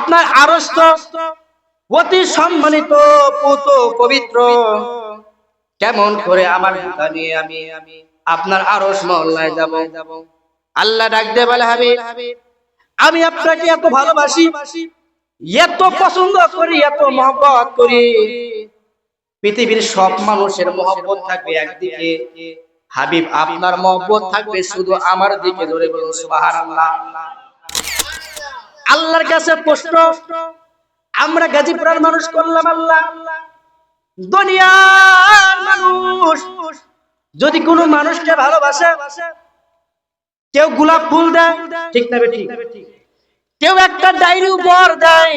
আপনার আরশ তো অতি সম্মানিত পুত পবিত্র, কেমন করে আমার জুতা নিয়ে আমি আপনার আরশ মহল্লায় যাব? আল্লাহ ডাক দিয়ে বলে, হাবিব আমি আপনাকে এত ভালোবাসি, এত পছন্দ করি, এত মহব্বত করি, পৃথিবীর সব মানুষের মহব্বত থাকবে একদিকে, হাবিব আপনার মহব্বত থাকবে শুধু আমার দিকে। ধরে বলুন সুবহানাল্লাহ। আল্লাহর কাছে প্রশ্ন, আমরা গাজীপুরের মানুষ করলাম, আল্লাহ দুনিয়ার মানুষ যদি কোনো মানুষকে ভালোবাসে, কেউ গোলাপ ফুল দেয়, ঠিক না বেঠিক? কেউ একটা ডায়েরি উপহার দেয়,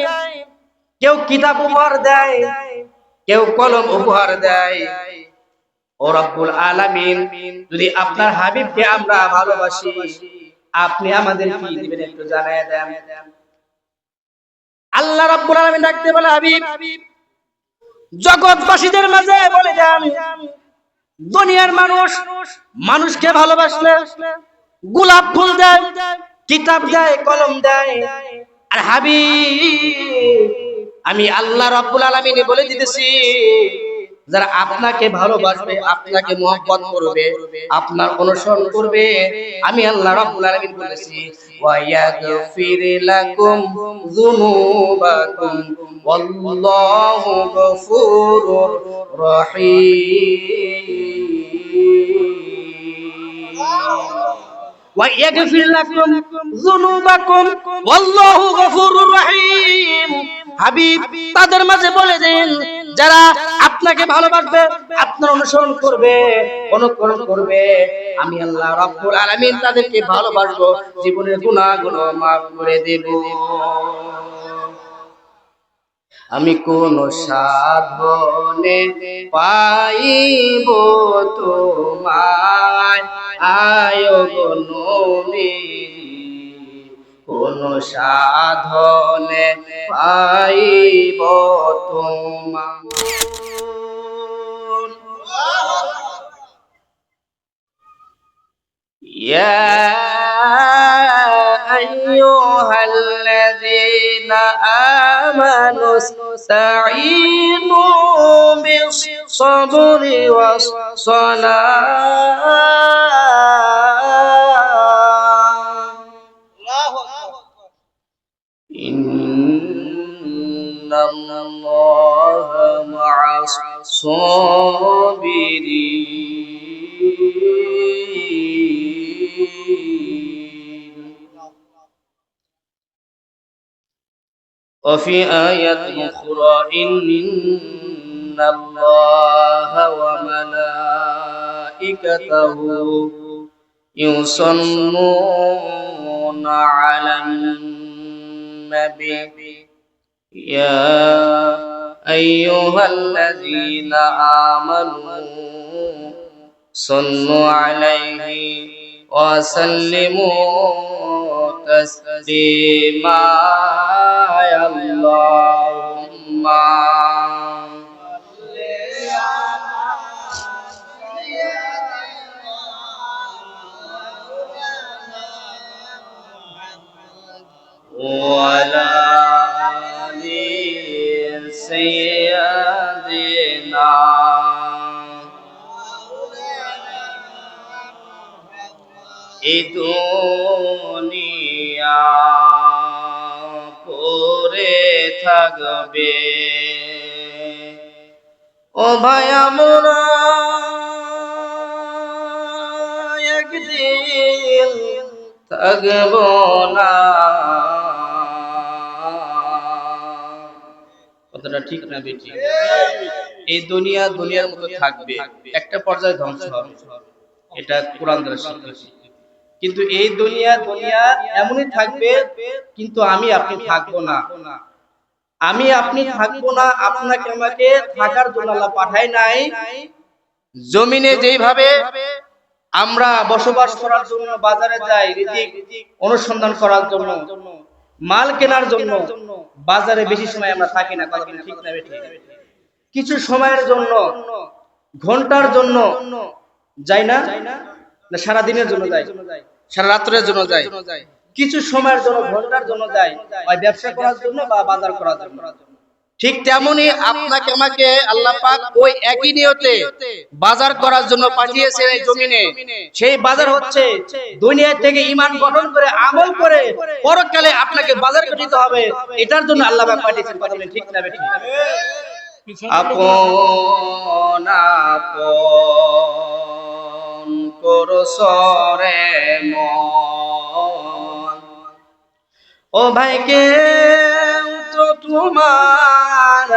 কেউ কিতাব উপহার দেয়, কেউ কলম উপহার দেয়। ও রব্বুল আলামিন, যদি আপনার হাবিবকে আমরা ভালোবাসি, আপনি আমাদের কি দিবেন একটু জানায় দেন। আল্লাহ রাব্বুল আলামিন ডাকতে বলে, হাবিব জগৎবাসীদের মাঝে বলে দেন, দুনিয়ার মানুষ মানুষকে ভালোবাসলে গোলাপ ফুল দেয়, কিতাব দেয়, কলম দেয়, আর হাবিব আমি আল্লাহ রাব্বুল আলামিন বলে দিতেছি, যারা আপনাকে ভালোবাসবে, আপনাকে মহব্বত করবে, আপনার অনুসরণ করবে, আমি আল্লাহ রাব্বুল আলামিন বলেছি, ওয়া ইয়াগফির লাকুম যুনুবাকুম ওয়াল্লাহু গফুরুর রহিম। وَيَغْفِرْ لَكُمْ ذُنُوبَكُمْ وَاللَّهُ غَفُورٌ رَحِيمٌ। হাবিব তাদের মাঝে বলে দেন, যারা আপনাকে ভালোবাসবে, আপনার অনুসরণ করবে, অনুকরণ করবে, আমি আল্লাহ রাব্বুল আলামিন তাদেরকে ভালোবাসবো, জীবনের গুনাহগুলো মাফ করে দেব। আমি কোন সাধনে পাইব তোমায়, আয় গো নবী, কোন সাধনে পাইব তোমায়। ইয়া আইয়ুহাল্লাযীনা আমানু ইসতাঈনু বিস-সাবরি ওয়াস-সালাহ। আল্লাহু আকবার। ইন্নাল্লাহা মা'আস-সাবিরিন। وفي آية أخرى إن الله وملائكته يصلون على النبي يا أيها الذين آمنوا صلوا عليه وسلموا تسليما يا اللهم وعلى آل سيدنا এই দুনিয়া পড়ে থাকবে, ও ভাই আমরা একদিন থাকব না। কথাটা ঠিক না বেটি? এই দুনিয়া দুনিয়ার মতো থাকবে, একটা পর্যায়ে ধ্বংস হবে, এটা কোরআন দ্বারা শিখেছি। কিন্তু এই দুনিয়া এমনই থাকবে, কিন্তু আমি আপনি থাকবো না। আমি আপনি থাকবো না, আপনাকে আমাকে থাকার জন্য আল্লাহ পাঠায় নাই। জমিনে যেইভাবে আমরা বসবাস করার জন্য বাজারে যাই, রিজিক অনুসন্ধান করার জন্য, মাল কেনার জন্য, বাজারে বেশি সময় আমরা থাকি না। কথা ঠিক না বেঠিক? কিছু সময়ের জন্য, ঘন্টার জন্য যাই না, সারা দিনের জন্য যাই, সারা রাত্রের জন্য যাই। কিছু সময়ের জন্য, ঘন্টার জন্য যায়, ওই ব্যবসা করার জন্য বা বাজার করার জন্য। ঠিক তেমনি আপনাকে আমাকে আল্লাহ পাক ওই একই নিয়তে বাজার করার জন্য পাঠিয়েছেন এই জমিনে। সেই বাজার হচ্ছে দুনিয়া থেকে ঈমান গঠন করে আমল করে পরকালে আপনাকে বাজার করতে হবে, এটার জন্য আল্লাহ পাক পাঠিয়েছেন। কথা বলেন ঠিক না বেঠিক? আপন আপন করসরে মন, ও ভাই কে তো তোমার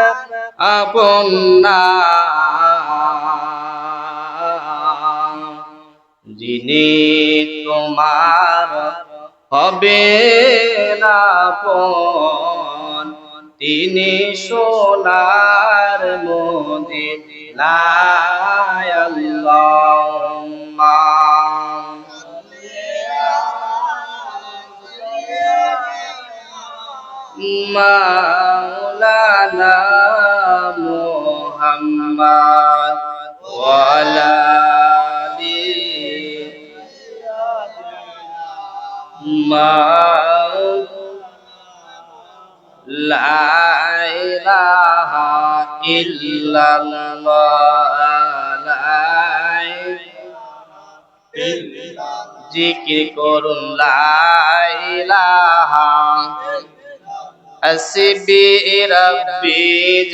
আপন না, যিনি তোমার হবে না আপন, তিনি সোনার মদিনায়। আল্লাহুম্মা মাওলানা মুহাম্মদ ওয়া আলা আলি লা ইলাহা ইল্লাল্লাহ, জিকির করুন লা ইলাহা, হাসবি রাব্বি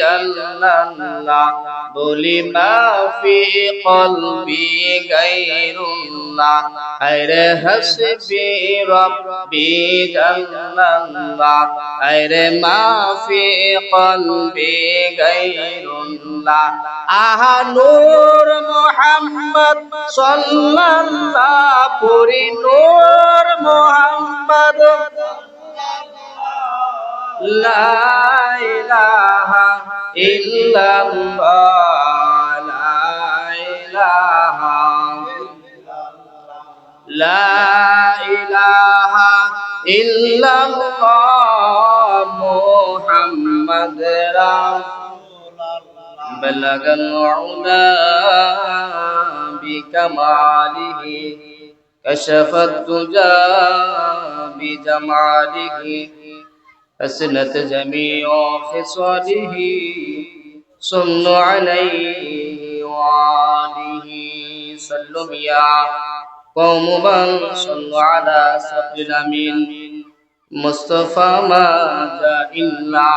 জাল্লাল্লাহ, বলি মা ফি কলবি গায়রুল্লাহ, আরে হাসবি রাব্বি জাল্লাল্লাহ, আরে মা ফি কলবি গায়রুল্লাহ, আহা নূর মুহাম্মদ সাল্লাল্লাহ, পুরি নূর মুহাম্মদ, লা ইলাহা ইল্লাল্লাহ, লা ইলাহা ইল্লাল্লাহ, মুহাম্মদ রাসূলুল্লাহ, বালাগাল উলা বিকামালিহি, কাশাফাত দুজা বিজামালিহি, حسنت جميع خصاله، صلوا عليه وآله، صلوا يا قوم من صلوا على صدر الأمين مصطفى ما جاء إلا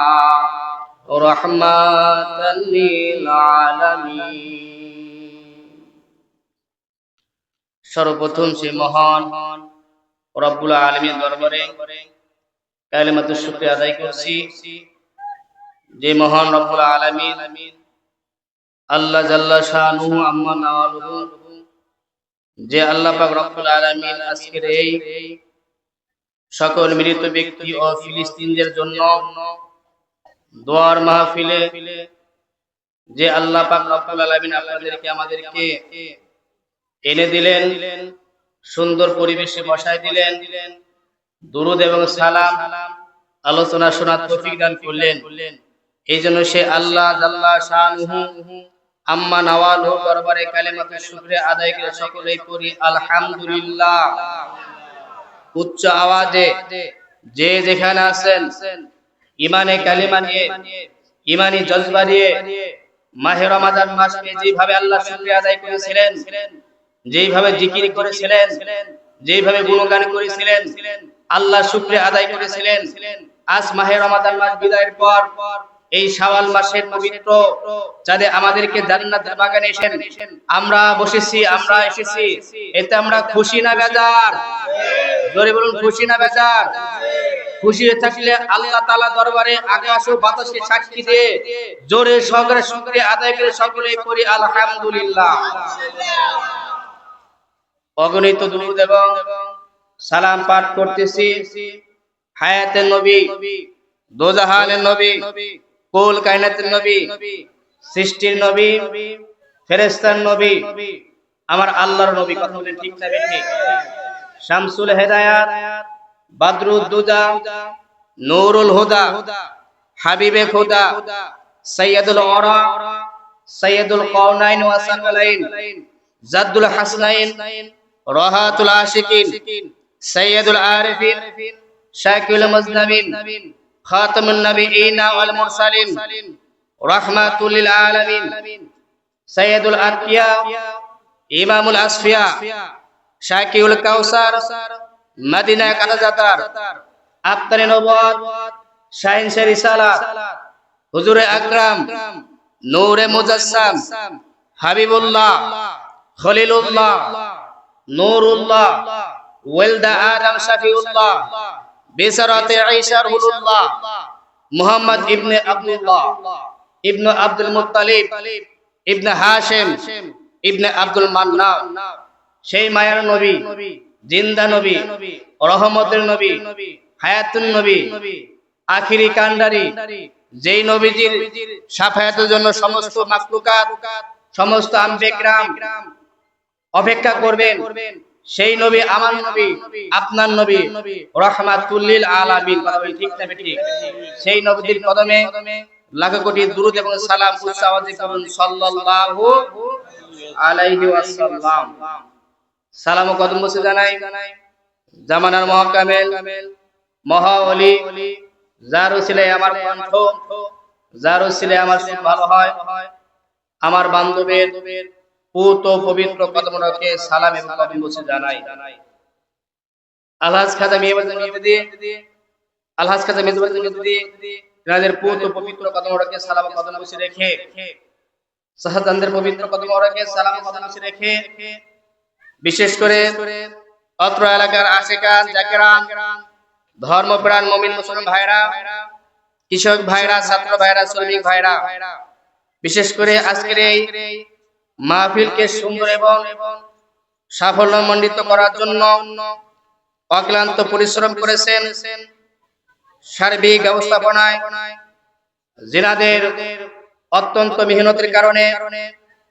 رحمة للعالمين। সর্বপ্রথম সে মহান রব্বুল আলামিন দরবারে কালিমাতুশ শুকরিয়া আদায় করছি, যে মহান রব্বুল আলামিন আল্লাহ জাল্লা শানুহু আম্মা নাওয়ালুহু, যে আল্লাহ পাক রব্বুল আলামিন আজকের এই সকল মৃত ব্যক্তি ও ফিলিস্তিনদের জন্য দোয়ার মাহফিলে যে আল্লাহ পাক রব্বুল আলামিন আপনাদেরকে আমাদেরকে এনে দিলেন, সুন্দর পরিবেশে বসায় দিলেন, দুরুদ এবং সালাম আলোচনা শোনার তৌফিক দান করলেন। এই জন্য সে আল্লাহ জাল্লা শানুহু আম্মা নাওয়ালুহু দরবারে কালিমাতুশ শুকরিয়া আদায় করে সকলেই পড়ি আলহামদুলিল্লাহ। উচ্চ আওয়াজে যে যেখানে আছেন ইমানে কালিমা নিয়ে, ইমানি জজবা নিয়ে মাহে রমাদান মাসে যেভাবে আল্লাহ শুকরিয়া আদায় করেছিলেন, যেভাবে জিকির করেছিলেন, যেভাবে গুণগান করেছিলেন, আল্লাহ শুকরিয়া আদায় করেছিলেন, আজ মাহে রমাদান মাস বিদায়ের পর এই শাওয়াল মাসের পবিত্র চাঁদে আমাদেরকে জান্নাতের বাগানে আমরা বসেছি, আমরা এসেছি, এতে আমরা খুশি না বেজার? জোরে বলুন, খুশি না বেজার? খুশি হয়ে থাকলে আল্লাহ তাআলা দরবারে আকাশ ও বাতাসে সাক্ষী দিয়ে জোরে সহকারে শুকরিয়া আদায় করে সকলেই পড়ি আলহামদুলিল্লাহ। অগণিত দুরূদ এবং সালাম পাঠ করতেছি হায়াতের নবী, দোজাহানের নবী, কুল কায়নাতের নবী, সৃষ্টির নবী, ফেরেশতার নবী, আমার আল্লাহর নবী। কথা বলেন ঠিক না বেঠিক? শামসুল হেদায়াত, বাদরুদ দুজা, নূরুল হুদা, হাবিবে খোদা, সাইয়্যিদুল ওরা, সাইয়্যিদুল কওনাইন ওয়া সাকালাইন, জাদ্দুল হাসনাইন, রাহাতুল আশিকিন, সাইয়্যিদুল আরিফিন, শাকিউল মুজনাবিন, খাতামুন নবিয়্যিন ওয়াল মুরসালিন, রাহমাতুল লিল আলামিন, সাইয়্যিদুল আতকিয়া, ইমামুল আসফিয়া, শাকিউল কাউসার, মদিনা কাদাজাতার, আফতারে নবুয়ত, শাহিনশে রিসালাত, হুজুরে আকরাম, নূরে মুজাসসাম, হাবিবুল্লাহ, খলিলুল্লাহ, নূরুল্লাহ, ওয়ালদা আদম শাফিউল্লাহ, বিসরাতে ঈসা রুহুল্লাহ, মুহাম্মদ ইবনে আব্দুল্লাহ, ইবনে আব্দুল মুত্তালিব, ইবনে হাশিম, ইবনে আব্দুল মান্নান, সেই মায়ার নবী, জিন্দা নবী, রহমতের নবী, হায়াতুন নবী, আখিরি কান্ডারি, যেই নবীজির শাফায়াতের জন্য সমস্ত মাখলুকাত, সমস্ত আম্বিয়া কিরাম অপেক্ষা করবেন, সেই নবী আমার নবী, আপনার নবী, রাহমাতুল লিল আলামিন। কথা বলি ঠিক না ঠিক? সেই নবীর কদমে লাখ কোটি দুরূদ এবং সালাম উচ্চ আওয়াজে করুন সাল্লাল্লাহু আলাইহি ওয়াসাল্লাম। সালাম ও কদম বসে জানাই জামানার মহাকামেল মহা ওলি, যার উসিলায় আমার কণ্ঠ, যার উসিলায় আমার সুর ভালো হয়, আমার বান্ধবের পুত ও পবিত্র কদমকে সালাম এবং কদম বসে জানাই। আলহাজ খাজা মিয়াবাজার, আলহাজ খাজা মিয়াবাজার তাদের পুত ও পবিত্র কদমকে সালাম ও কদম বসে রেখে, শাহজাহানদের পবিত্র কদমকে সালাম ও কদম বসে রেখে, বিশেষ করে অত্র এলাকার আশিকান জাকিরান, ধর্মপ্রাণ মুমিন মুসলমান ভাইরা, কৃষক ভাইরা, ছাত্র ভাইরা, শ্রমিক ভাইরা, বিশেষ করে আজকের এই মাহফিলকে সুন্দর এবং সাফল্যমণ্ডিত করার জন্য অক্লান্ত পরিশ্রম করেছেন। সার্বিক ব্যবস্থাপনায় জিনাদের অত্যন্ত মেহনতের কারণে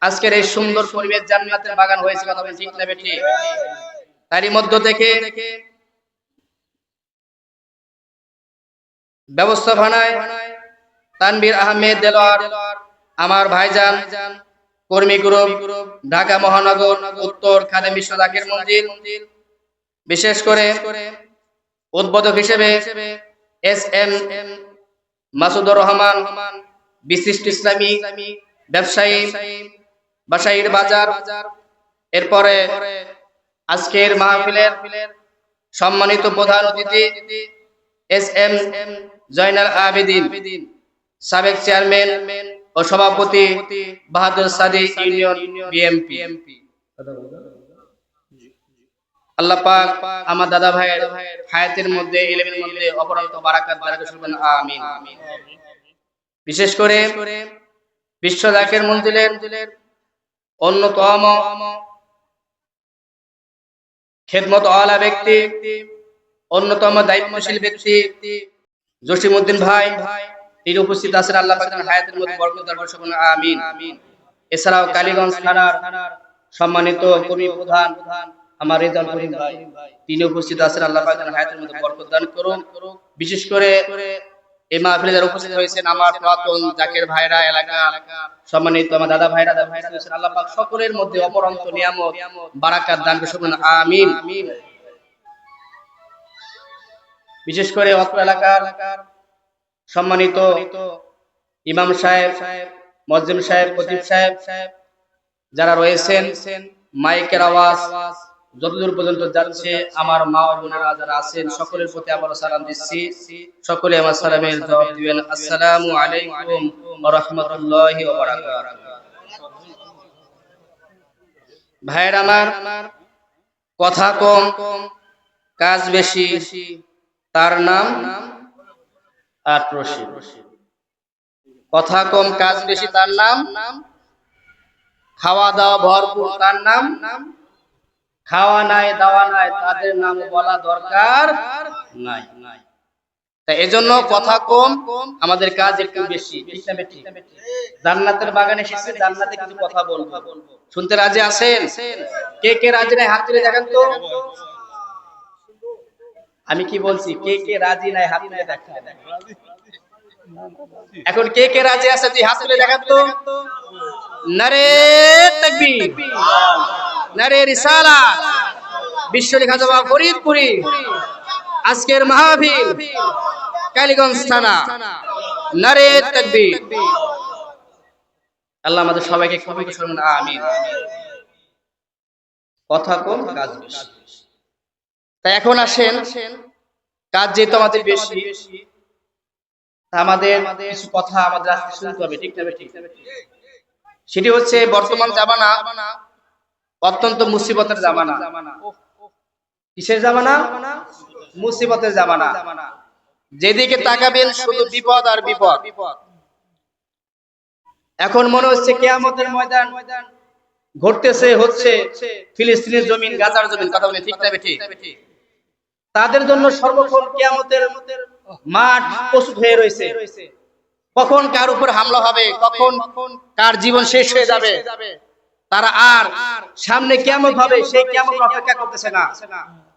আজকের এই সুন্দর পরিবেশ জান্নাতের বাগান হয়েছে। কথা বলি ঠিক না বেঠিক? তারই মধ্য থেকে ব্যবস্থাপনায় তানভীর আহমেদ দেলোয়ার, আমার ভাইজান, কর্মী গ্রুপ, ঢাকা মহানগর উত্তর খাদেম বিশ্ব জাকির মঞ্জিল, বিশেষ করে উদ্বোধক হিসেবে এস.এম. মাসুদুর রহমান, বিশিষ্ট ইসলামী ব্যবসায়ী, বাসাইর বাজার। এরপরে আজকের মাহফিলের সম্মানিত প্রধান অতিথি এস.এম. জয়নাল আবেদিন, সাবেক চেয়ারম্যান ও সভাপতি বাহাদুর সাদি ইউনিয়ন বিএমপি। আল্লাহ পাক আমার দাদা ভাইয়ের হায়াতের মধ্যে, ইলমের মধ্যে অপরন্ত বারাকাত দান করুন, আমিন। বিশেষ করে বিশ্ব জাকির মঞ্জিলের অন্যতম খেদমত ওয়ালা ব্যক্তি, অন্যতম দায়িত্বশীল ব্যক্তি জসিমউদ্দিন ভাই, তিনি উপস্থিত আছেন। আল্লাহ পাক তার হায়াতের মধ্যে বরকত দান করুন, আমিন। এছাড়াও কালীগঞ্জ থানার সম্মানিত কর্মী প্রধান আমার রেজাউল করিম ভাই, তিনি উপস্থিত আছেন। আল্লাহ পাক তার হায়াতের মধ্যে বরকত দান করুন। বিশেষ করে এই মাহফিলে যারা উপস্থিত হয়েছেন আমার পুরাতন জাকির ভাইরা, এলাকা সম্মানিত আমার দাদা ভাইরা, আল্লাহ পাক সকলের মধ্যে অপরন্ত নিয়ামত বারাকাত দান করুন, আমিন। বিশেষ করে অত্র এলাকার সম্মানিত ইমাম সাহেব, মুয়াজ্জিম সাহেব, খতিব সাহেব যারা রয়েছেন, মাইকের আওয়াজ যতদূর পর্যন্ত যাচ্ছে, আমার মা ও বোনেরা যারা আছেন, সকলের প্রতি আবার সালাম দিচ্ছি। সকলে আমার সালামের জবাব দিবেন। আসসালামু আলাইকুম ওয়া রাহমাতুল্লাহি ওয়া বারাকাতুহু। ভাইরা আমার, কথা কম কাজ বেশি, তার নাম আটরশি। কথা কম কাজ বেশি, তার নাম খাওয়া দাওয়া ভরপুর, তার নাম খাওয়া নাই দাওয়া নাই, তাদের নাম বলা দরকার নাই। তাই এজন্য কথা কম, আমাদের কাজ একটু বেশি। জান্নাতের বাগানে এসেছে, জান্নাতে কিছু কথা বলবো, শুনতে রাজি আছেন? কে কে রাজি নাই হাত তুলে দেখেন তো। আমি কি বলছি, কে কে রাজি নাই হাত তুলে দেখেন। এখন কে কে রাজি আছে তুই হাত তুলে দেখান তো। নারে তাকবীর, নারে রিসালাত, বিশ্বরী খাজা বাবা ফরিদপুরি আজকের মাহফিল কালীগঞ্জ থানা। নারে তাকবীর। আল্লাহ আমাদের সবাইকে কবুল করুন, আমিন। কথা কম কাজ বেশি, তাই এখন আসেন, কাজ যেহেতু আমাদের বেশি, আমাদের কিছু কথা আমাদের আজকে শুনতে হবে, ঠিক না? ঠিক। সেটি হচ্ছে বর্তমান জামানা অত্যন্ত মুসিবতের জামানা। কিসের জামানা? মুসিবতের জামানা। যেদিকে তাকাবেন শুধু বিপদ আর বিপদ। এখন মনে হচ্ছে কিয়ামতের ময়দান ঘটতেছে, হচ্ছে ফিলিস্তিনের জমিন, গাজার জমিন। কথা বলেন ঠিক না? ঠিক। তাদের জন্য সর্বক্ষণ কিয়ামতের মাঠ প্রস্তুত হয়ে রয়েছে। কখন কার উপর হামলা হবে, কখন কার জীবন শেষ হয়ে যাবে, তারা আর সামনে কিয়ামত হবে সেই কিয়ামত অপেক্ষা করতেছে না।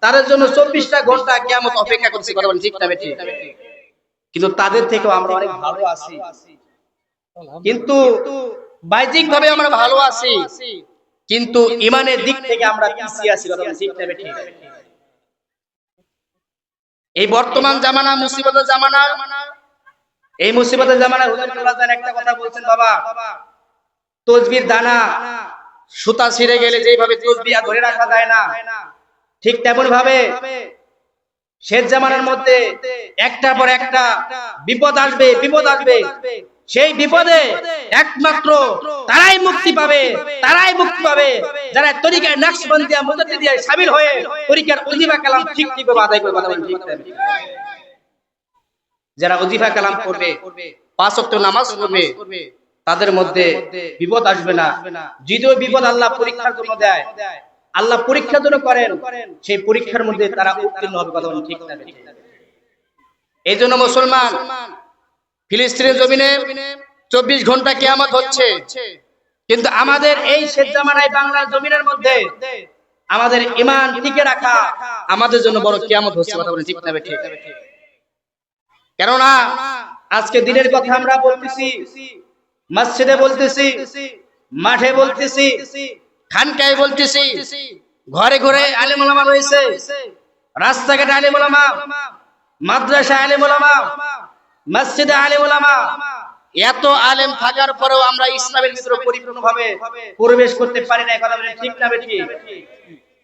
তাদের জন্য 24টা ঘন্টা কিয়ামত অপেক্ষা করতেছে। কথা বলেন ঠিক না? ঠিক। কিন্তু তাদের থেকেও আমরা অনেক ভালো আছি, কিন্তু বাহ্যিক ভাবে আমরা ভালো আছি, কিন্তু ঈমানের দিক থেকে আমরা পিছিয়ে আছি। কথা বলেন ঠিক না? ঠিক। এই বর্তমান জামানা মুসিবতের জামানা। এই মুসিবতের জামানায় হুজুরুল্লাহ জান একটা কথা বলছেন, বাবা তসবির দানা সুতা ছিঁড়ে গেলে যেভাবে তসবিহ ধরে রাখা যায় না, ঠিক তেমন ভাবে শেষ জামানার মধ্যে একটার পর একটা বিপদ আসবে, বিপদ আসবে। সেই বিপদে একমাত্র তারাই মুক্তি পাবে, তারাই মুক্তি পাবে যারা তরিকার নকশবন্দিয়া মুজাদ্দিদিয়া শামিল হয়ে তরিকার ওজিফা কালাম ঠিকভাবে আদায় করে। কথা বলেন ঠিক না? যারা ওজিফা কালাম করবে, 5 ওয়াক্ত নামাজ পড়বে, তাদের মধ্যে বিপদ আসবে না। যদিও বিপদ আল্লাহ পরীক্ষার জন্য দেয়, আল্লাহ পরীক্ষার জন্য করেন, সেই পরীক্ষার মধ্যে তারা উত্তীর্ণ হবে। কথা বলেন ঠিক না? এই জন্য মুসলমান ফিলিস্তিনের জমিনে 24 ঘন্টা কিয়ামত হচ্ছে, কিন্তু আমাদের এই শেষ জামানায় বাংলার জমিনের মধ্যে আমাদের ঈমান টিকে রাখা আমাদের জন্য বড় কিয়ামত হচ্ছে। কথা বলেন ঠিক না? ঠিক। কেননা আজকে দিনের কথা আমরা বলতেছি, মসজিদে বলতেছি, মাঠে বলতেছি, খানকায় বলতেছি, ঘরে ঘরে আলেম ওলামা রয়েছে, রাস্তাঘাটে আলেম ওলামা, মাদ্রাসা আলেম ওলামা, মসজিদে আলেম ওলামা। এত আলেম থাকার পরেও আমরা ইসলামের ভিতরে পরিপূর্ণভাবে প্রবেশ করতে পারি না। কথা বলেন ঠিক না? ঠিক।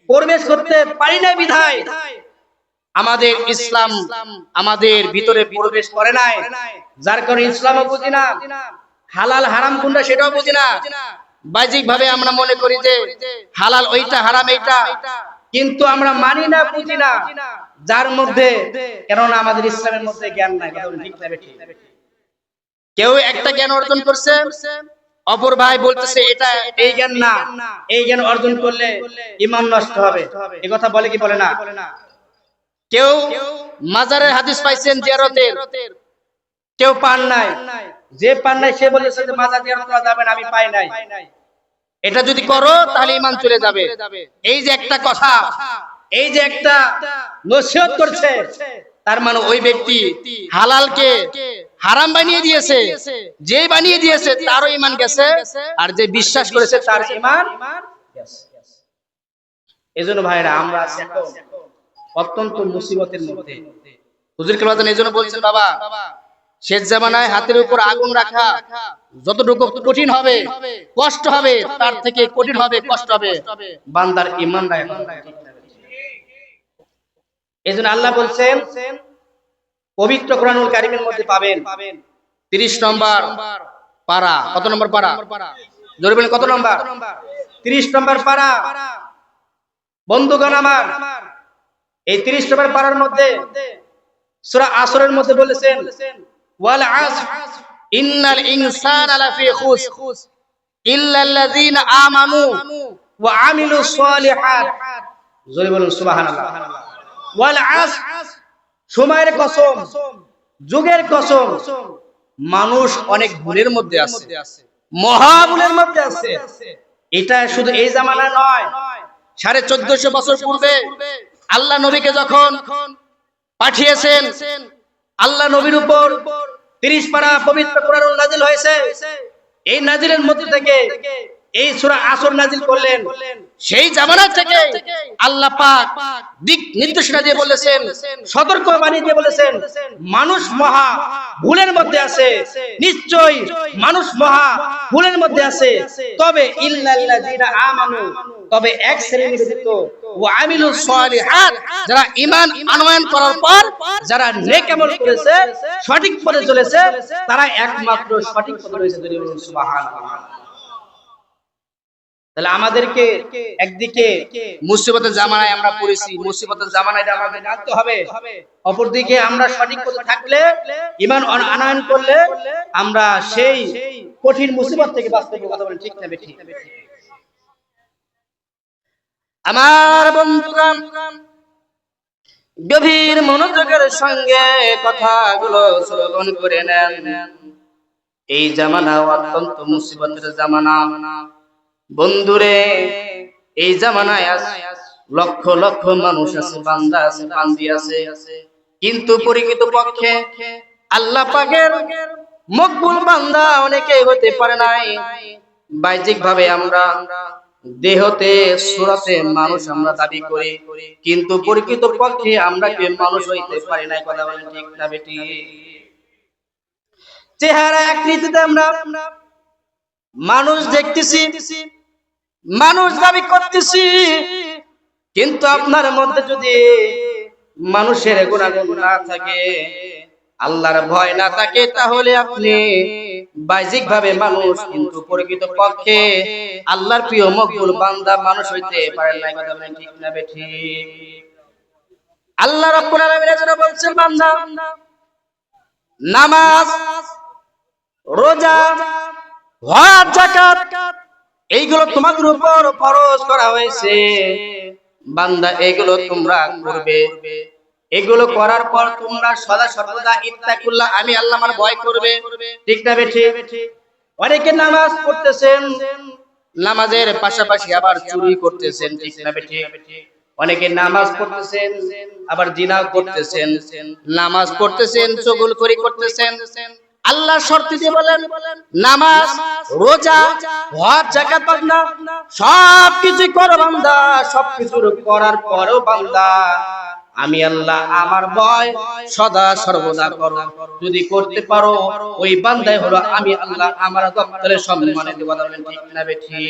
প্রবেশ করতে পারি না বিধায় আমাদের ইসলাম আমাদের ভিতরে প্রবেশ করে নাই। যার কারণে ইসলামও বুঝি না, হালাল হারাম কোনটা সেটাও বুঝি না। বাহ্যিক ভাবে আমরা মনে করি যে হালাল ওইটা, হারাম এইটা, কিন্তু আমরা মানি না, বুঝি না, যার মধ্যে, কেননা আমাদের ইসলামের মধ্যে জ্ঞান নাই। কথা বলেন ঠিক না? ঠিক। কেউ একটা জ্ঞান অর্জন করছে, অপর ভাই বলতেছে এটা এই জ্ঞান না, এই জ্ঞান অর্জন করলে ঈমান নষ্ট হবে। এই কথা বলে কি বলে না? কেউ মাজারের হাদিস পাইছেন জিয়ারতের, কেউ পান নাই। যে পান নাই সে বলেছে যে মাজার জিয়ারত করা যাবে না, আমি পাই নাই, এটা যদি করো তাহলে ঈমান চলে যাবে। এই যে একটা কথা, এই যে একটা নসিহত করছে, তার মানে ওই ব্যক্তি হালালকে হারাম বানিয়ে দিয়েছে। যে বানিয়ে দিয়েছে তারও ঈমান গেছে, আর যে বিশ্বাস করেছে তার ঈমান গেছে। এজন্য ভাইরা আমরা আছি এখন অত্যন্ত মুসিবতের মধ্যে। হুজুর কেবলাজান এজন্য বলছেন, বাবা শেষ জামানায় হাতের উপর আগুন রাখা যতটুকু কঠিন হবে, কষ্ট হবে, তার থেকে কঠিন হবে, কষ্ট হবে বান্দার ঈমান রাখা। এজন্য আল্লাহ বলছেন পবিত্র কোরআনুল কারীমের মধ্যে পাবেন 30 নম্বর পারা। কত নম্বর পারা? জোরে বলেন কত নম্বর? 30 নম্বর পারা। বন্ধুগণ আমার, এই 30 নম্বর পারার মধ্যে সূরা আসরের মধ্যে বলেছেন ওয়াল আসর ইন্নাল ইনসানা লাফি খুস ইল্লাল্লাযীনা আমানু ওয়া আমিলুস সালিহাত। জোরে বলুন সুবহানাল্লাহ। ওয়াল আসর, সময়ের কসম, যুগের কসম, মানুষ অনেক ভুলের মধ্যে আছে, মহা ভুলের মধ্যে আছে। এটা শুধু এই জামানা নয়, 1450 বছর পূর্বে আল্লাহ নবীকে যখন পাঠিয়েছেন, আল্লাহ নবীর উপর 30 পারা পবিত্র কোরআন নাযিল হয়েছে। এই নাযিলের মধ্যে থেকে এই সূরা আসর নাজিল করলেন, সেই জামানা থেকে আল্লাহ পাক দিক নির্দেশনা দিয়ে বলেছেন, সতর্ক বাণী দিয়ে বলেছেন, মানুষ মহা ভুলের মধ্যে আছে, নিশ্চয়ই মানুষ মহা ভুলের মধ্যে আছে, তবে ইল্লাল্লাযিনা আমানু, তবে এক শ্রেণী ব্যতীত, ওয়া আমিলুস সালিহাত, যারা ঈমান আনয়ন করার পর যারা নেক আমল করেছে, সঠিক পথে চলেছে, তারা একমাত্র সঠিক পথে রয়েছে। সুবহানাল্লাহ। তাহলে আমাদেরকে একদিকে মুসিবতের জামানায় আমরা পড়েছি, মুসিবতের জামানায় আমাদের জানতে হবে, অপরদিকে আমরা সঠিক পথে থাকলে, ঈমান আনয়ন করলে আমরা সেই কঠিন মুসিবত থেকে বাঁচতে পারবো। কথা বলেন ঠিক না বেঠিক? আমার বন্ধুগণ, গভীর মনোযোগের সঙ্গে কথাগুলো শ্রবণ করে নেন। এই জামানা অত্যন্ত মুসিবতের জামানা। বন্ধুরে, এই জামানায় লক্ষ লক্ষ মানুষ আছে, বান্দা আছে, বান্দি আছে, কিন্তু পরিচিত পক্ষে আল্লাহ পাকের মকবুল বান্দা অনেকে হতে পারে নাই। বাহ্যিক ভাবে আমরা দেহতে সূরাতে মানুষ আমরা দাবি করি, কিন্তু পরিচিত পক্ষে আমরা কি মানুষ হইতে পারি নাই। কথা বলেন ঠিক না বেটি? চেহারা আকৃতিতে আমরা মানুষ দেখতেছি, মানুষ দাবি করতেছি, কিন্তু আপনার মধ্যে যদি মানুষের গুণাগুণ না থাকে, আল্লাহর ভয় না থাকে, তাহলে আপনি বাহ্যিক ভাবে মানুষ, কিন্তু প্রকৃত পক্ষে আল্লাহর প্রিয় মকবুল বান্দা মানুষ হইতে পারেন না। কথা বলেন ঠিক না বেঠি? আল্লাহ রাব্বুল আলামিন যেন বলছেন, বান্দা নামাজ, রোজা, হজ, যাকাত এইগুলো তোমাদের উপর ফরজ করা হয়েছে, বান্দা এগুলো তোমরা করবে। এগুলো করার পর তোমরা সদা সর্বদা ইত্তাকুল্লাহ, আমি আল্লাহ আমার ভয় করবে। ঠিক না বেঠি? অনেকে নামাজ পড়তেছেন, নামাজের পাশাপাশি আবার চুরি করতেছেন। ঠিক না বেঠি? অনেকে নামাজ পড়তেছেন আবার জিনা করতেছেন, নামাজ পড়তেছেন চুগলখড়ি করতেছেন। আল্লাহ শর্ত দিয়ে বলেন, নামাজ, রোজা, হজ, যাকাত বান্দা সবকিছু করো বান্দা, সবকিছু করার পরেও বান্দা আমি আল্লাহ আমার ভয় সদা সর্বদা করো। যদি করতে পারো, ওই বান্দাই হলো আমি আল্লাহ আমার দপ্তরের সম্মানিত। কথা বলেন ঠিক না বেঠি?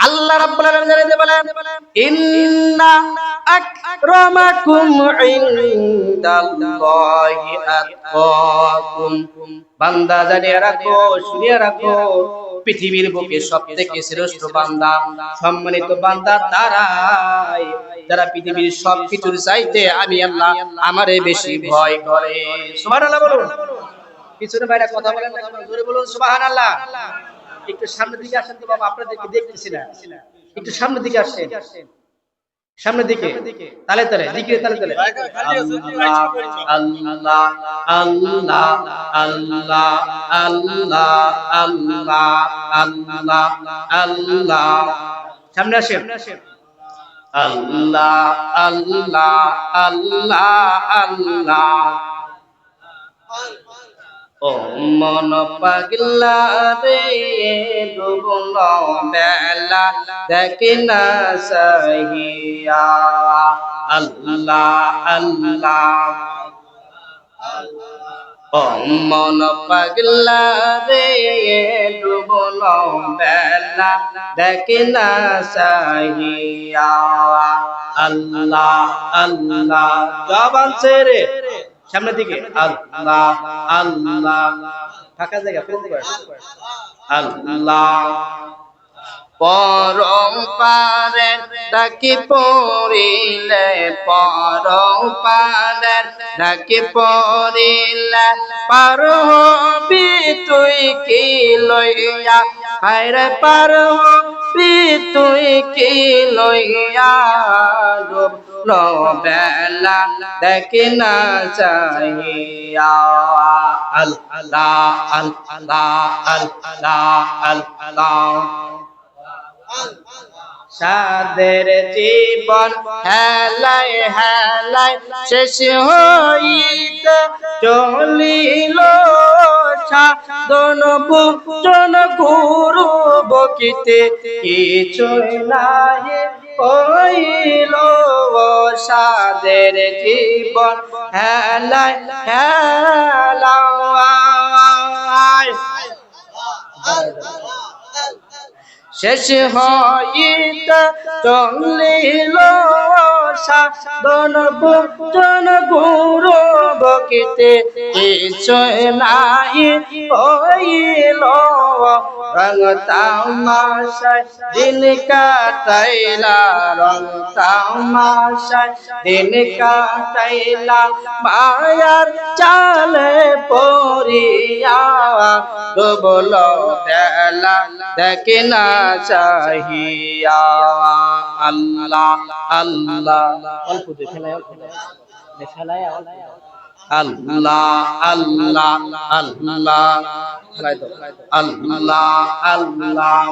আল্লাহ রাব্বুল আলামিন বলেন, ইন্না আকরামাকুম ইনদাল্লাহি আতকাকুম। বান্দা জানিয়ে রাখো, শুনিয়ে রাখো, পৃথিবীর বুকে সবথেকে শ্রেষ্ঠ বান্দা, সম্মানিত বান্দা তারাই যারা পৃথিবীর সবকিছুর চাইতে আমি আল্লাহ আমারে বেশি ভয় করে। সুবহানাল্লাহ বলুন। পিছনে বাইরে কথা বলেন না, জোরে বলুন সুবহানাল্লাহ। একটু সামনের দিকে আসেন তো বাবা, আপনাদেরকে দেখতেছি না, একটু সামনের দিকে আসেন, সামনের দিকে, তালে তালে জিকিরে তালে তালে, আল্লাহ আল্লাহ আল্লাহ আল্লাহ আল্লাহ আল্লাহ আল্লাহ। সামনে আসেন, আল্লাহ আল্লাহ আল্লাহ আল্লাহ। ও মন পাগলা রে, ডুবল বেলা দেখি না সাহিয়া, আল্লাহ আল্লাহ। ও মন পাগলা রে, ডুবল বেলা দেখি না সাহিয়া, আল্লাহ আল্লাহ। জবান ছেড়ে সামনের দিকে, আল্লাহ আল্লাহ। ফাঁকা জায়গা পূরণ করে, আল্লাহ। পরপারে ডাকি পড়িলে, পরপারে ডাকি পড়িলে, পার হবি তুই কি লইয়া, হায়রে পার হবি তুই কি লইয়া, বেলা দেখি না চাহিয়া, আল্লাহ আল্লাহ আল্লাহ আল্লাহ। সাদের জীবন হেলায় হেলায় শেষ হইতে চলিল, সাধন ভোজন গুরু বকিতে কিছুই নাহি হইল সাদের জীবন হেলায় হেলায় শেষ হইতে চলিল সাধন ভোজন গুরু বকিতে কিছুই নাহি হইল রং তামাশায় দিন কাটাইলা রং তামাশায় দিন কাটাইলা মায়ার চালে পড়িয়া ডুবল বেলা দেখে না চাহিয়া আল্লাহ আল্লাহ অল্প ফেলায় ফেলায় আল্লাহ আল্লাহ আল্লাহ আল্লাহ আল্লাহ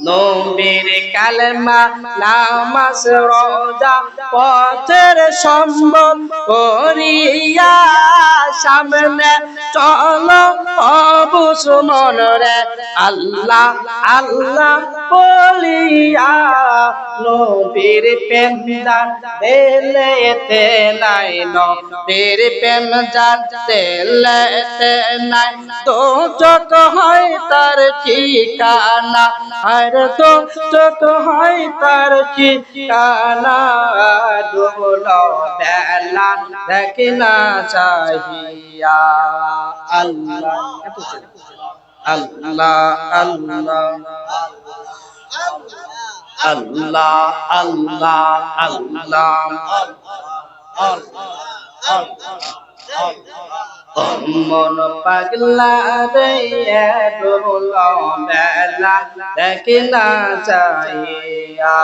নবীর কালেমা নামাজ রোজা পথের সম্বল করিয়া সামনে চলো অবুঝ মনরে আল্লাহ আল্লাহ বলিয়া নবীর প্রেম যার দিলেতে নাই নবীর প্রেম যার দিলেতে নাই তো চোখ হয় তার ঠিকানা আর তো চোখ হয় তার ঠিকানা ডুবল বেলা দেখে না চাহিয়া আল্লাহ আল্লাহ আল্লাহ আল্লাহ আল্লাহ আল্লাহ মন পাগলা রে ডুবল বেলা দেখে না চাহিয়া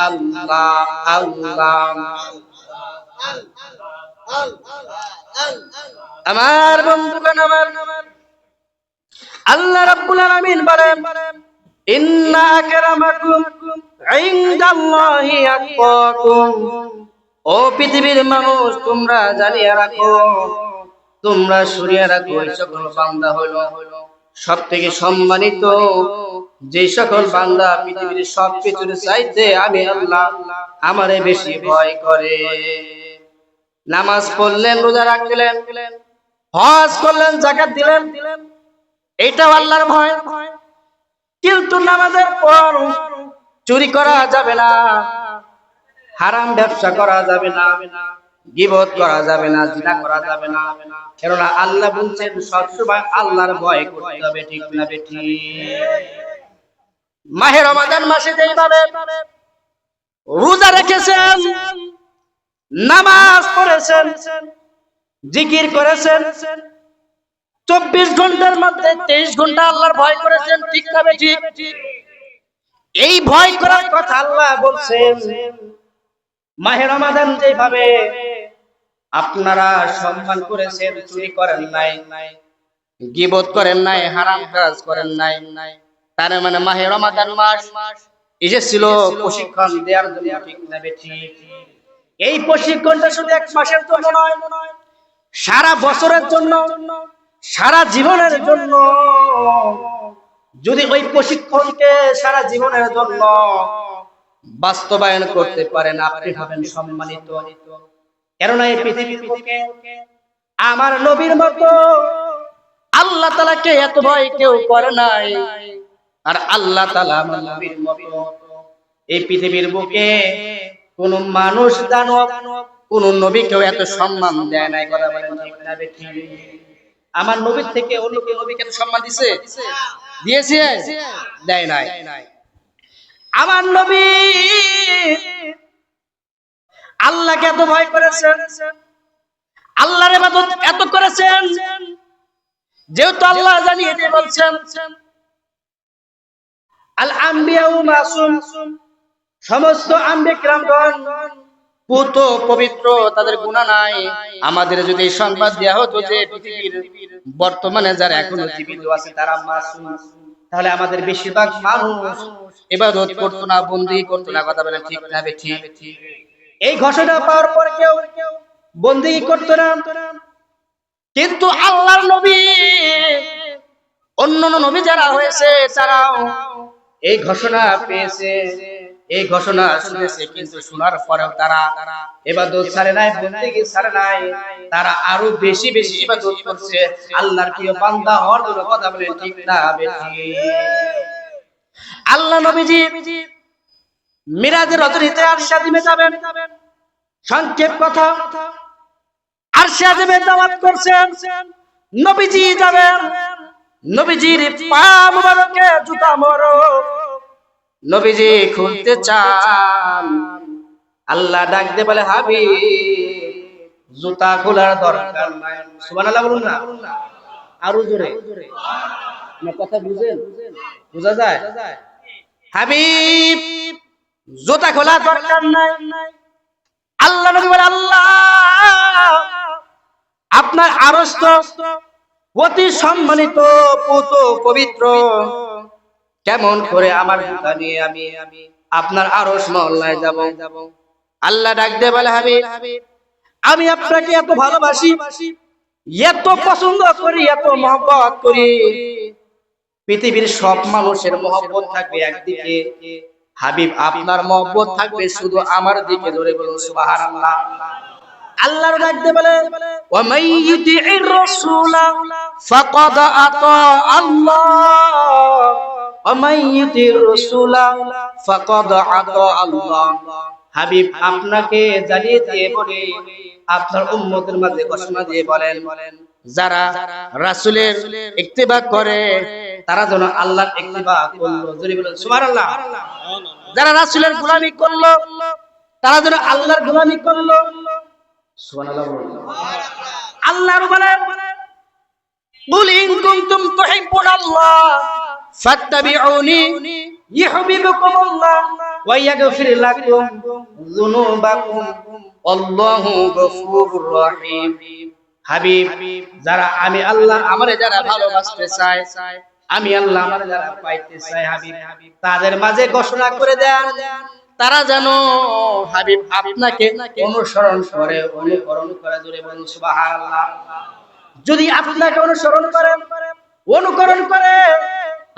আল্লাহ আল্লাহ আমার বন্ধুগণ আমার আল্লাহ রাব্বুল আলামিন বলেন ইন্না আকরামাকুম ইনদাল্লাহি আতকাকুম ও পৃথিবীর মানুষ তোমরা জানিয়া রাখো তোমরা শুনিয়া রাখো এই সকল বান্দা হইল সবথেকে সম্মানিত যে সকল বান্দা পৃথিবীর সবকিছুর চাইতে আমি আল্লাহ আমারে বেশি ভয় করে নামাজ পড়লেন রোজা রাখলেন হজ করলেন যাকাত দিলেন এটাও আল্লাহর ভয় কিন্তু নামাজের পর চুরি করা যাবে না হারাম ব্যবসা করা যাবে না গীবত করা যাবে না জিনা করা যাবে না কেননা আল্লাহ বলছেন সবসময় আল্লাহর ভয় করতে হবে ঠিক না বেটি মাহে রমাদান মাসে যেইভাবে রোজা রেখেছেন নামাজ পড়েছেন জিকির করেছেন 24 ঘন্টার মধ্যে 23 ঘন্টা আল্লাহর ভয় করেছেন ঠিক না বেটি এই ভয় করার কথা আল্লাহ বলছেন মাহে রমাদান যেভাবে আপনারা সম্মান করেছেন চুরি করেন নাই গীবত করেন নাই হারাম কাজ করেন নাই তার মানে মাহে রমাদান মাস এসেছিল প্রশিক্ষণ দেওয়ার জন্য ঠিক না বেটি এই প্রশিক্ষণটা শুধু এক মাসের জন্য নয় সারা বছরের জন্য সারা জীবনের জন্য যদি ওই প্রশিক্ষণকে সারা জীবনের জন্য বাস্তবায়ন করতে পারেন আপনি হবেন সম্মানিত কেননা এই পৃথিবীর বুকে আমার নবীর মতো আল্লাহ তাআলাকে এত ভয় কেউ করে নাই আর আল্লাহ তাআলা আমার নবীর মতো এই পৃথিবীর বুকে কোন মানুষ দানব কোন নবীকেও এত সম্মান দেয় নাই কথা বলেন ঠিক না বেঠি আমার নবীর থেকে অন্য কেউ নবীকে এত সম্মান দিয়েছে দেয় নাই আমার নবী আল্লাহকে এত ভয় করেছেন আল্লাহর ইবাদত এত করেছেন যেহেতু আল্লাহ জানিয়ে দিয়ে বলছেন আল আম্বিয়াউ মাসুম সমস্ত আম্বিয়া কিরামগণ পুত পবিত্র তাদের গুনাহ নাই আমাদের যদি এই সংবাদ দেয়া হতো যে পৃথিবীর বর্তমানে যারা এখনো জীবিত আছে তারা মাসুম তাহলে আমাদের বেশিরভাগ মানুষ ইবাদত করতো না বন্দেগী করতো না কথা বলে ঠিক না বেঠি এই ঘোষণা পাওয়ার পর কেউ বন্দেগী করতো না কিন্তু আল্লাহর নবী অন্য নবী যারা হয়েছে তারাও এই ঘোষণা পেয়েছে, এই ঘোষণা শুনেছে, কিন্তু শোনার পরেও তারা ইবাদত ছাড়ে নাই, বন্দেগী ছাড়ে নাই, তারা আরো বেশি বেশি ইবাদত করছে। আল্লাহর প্রিয় বান্দা হওয়ার জন্য কথা বলে ঠিক না বেশি? আল্লাহ নবীজি মিরাজের রাতে আরশে আজিমে যাবেন। সংক্ষেপ কথা, আরশে আজিমে দাওয়াত করছেন, নবীজি যাবেন। নবীজির পা মুবারকে জুতা মোবারক নবীজি খুলতে চান। আল্লাহ ডাক দিয়ে বলে, হাবিব জুতা খোলার দরকার নাই। সুবহানাল্লাহ বলুন না, আরো জোরে। না কথা বুঝেন? বোঝা যায়? হাবিব জুতা খোলার দরকার নাই। আল্লাহ নবী বলে, আল্লাহ আপনার আরশ তো অতি সম্মানিত, পুত পবিত্র, কেমন করে আমার জুতা নিয়ে আমি আপনার আরশ মহল্লায় যাব? আল্লাহ ডাক দিয়ে বলে, হাবিব আমি আপনাকে এত ভালোবাসি, এত পছন্দ করি, এত মহব্বত করি, পৃথিবীর সব মানুষের মহব্বত থাকবে একদিকে, হাবিব আপনার মহব্বত থাকবে শুধু আমার দিকে। ধরে বলুন সুবহানাল্লাহ। আল্লাহর ডাক দিয়ে বলে, ওয়া মাইয়ুতি'ir রাসূলা ফাকাদ আতা আল্লাহ, ওয়া মাইয়ুতি'ir রাসূলা ফাকাদ আতা আল্লাহ। হাবিব আপনাকে জানিয়ে দিয়ে বলে, আপনার উম্মতের মাঝে ঘোষণা দিয়ে বলেন, যারা রাসূলের ইত্তিবা করে তারা যেন আল্লাহর ইত্তিবা করলো। জোরে বলুন সুবহানাল্লাহ। যারা রাসূলের গোলামি করলো তারা যেন আল্লাহর গোলামি করলো। সুবহানাল্লাহ। আল্লাহর বলেন, কুল ইন কুনতুম তুহিব্বুনাল্লাহ ফাত্তাবিউনি ইউহিব্বুকুমুল্লাহ ওয়া ইয়াগফির লাকুম যুনুবাকুম আল্লাহু গফুরুর রহিম। হাবিব যারা আমি আল্লাহ আমারে যারা ভালোবাসতে চায়, আমি আল্লাহ আমারে যারা পাইতে চায়, হাবিব তাদের মাঝে ঘোষণা করে দেন তারা যেন হাবিব আপনাকে অনুসরণ করে, অনুকরণ করে। জোরে বলুন সুবহানাল্লাহ। যদি আপনাকে অনুসরণ করে, অনুকরণ করে,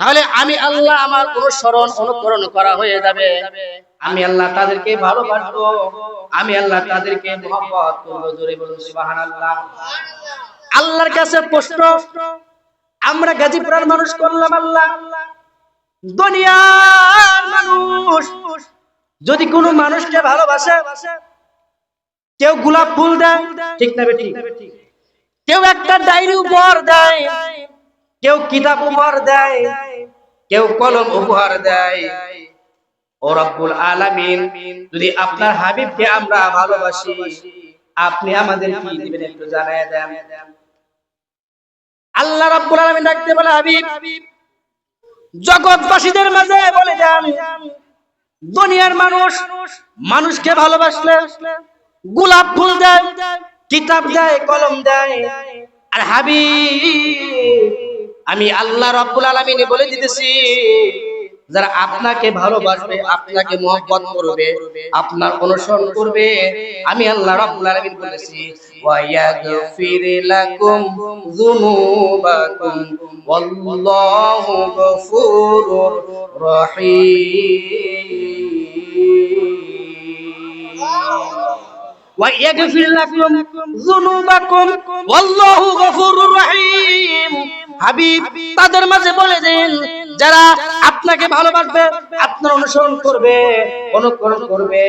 তাহলে আমি আল্লাহ আমার অনুসরণ অনুকরণ করা হয়ে যাবে। আমি আল্লাহ তাদেরকে ভালোবাসবো, আমি আল্লাহ তাদেরকে মহব্বত করব। জোরে বলুন সুবহানাল্লাহ। আল্লাহর কাছে প্রশ্ন, আমরা গাজীপুরের মানুষ করলাম, আল্লাহ দুনিয়ার মানুষ যদি কোনো মানুষকে ভালোবাসে, কেউ গোলাপ ফুল দেয়, ঠিক না বেঠিক? কেউ একটা ডায়েরি উপহার দেয়, কেউ কিতাব উপহার দেয়, কেউ কলম উপহার দেয়। ও রব্বুল আলামিন, যদি আপনার হাবিবকে আমরা ভালোবাসি, আপনি আমাদের কি দিবেন একটু জানায় দেন। আল্লাহ রাব্বুল আলামিন ডাকতে বলে, হাবিব জগৎবাসীদের মাঝে বলে দেন, দুনিয়ার মানুষ মানুষকে ভালোবাসলে গোলাপ ফুল দেয়, কিতাব দেয়, কলম দেয়। আর হাবিব আমি আল্লাহ রাব্বুল আলামিন বলে দিতেছি, যারা আপনাকে ভালোবাসবে, আপনাকে মহব্বত করবে, আপনার অনুসরণ করবে, আমি আল্লাহ রাব্বুল আলামিন বলেছি, ওয়া ইয়াগফির লাকুম যুনুবাকুম ওয়াল্লাহু গফুরুর রহিম। ওয়া ইয়াগফির লাকুম যুনুবাকুম ওয়াল্লাহু গফুরুর রহিম। হাবিব তাদের মাঝে বলে দেন, যারা আপনাকে ভালোবাসবে, আপনার অনুসরণ করবে, অনুকরণ করবে,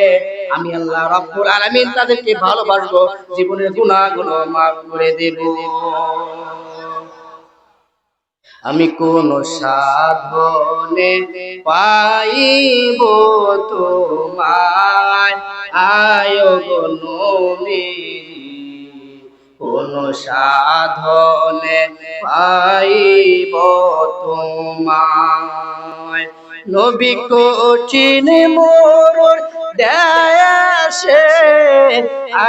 আমি আল্লাহ রাব্বুল আলামিন তাদেরকে ভালোবাসবো, জীবনের গুনাহগুলো মাফ করে দেব। আমি কোন সাধনে পাইব তোমায়, আয় গো নবী, কোন সাধনে পাইব তোমায়। নবী কঠিন মোর দেশে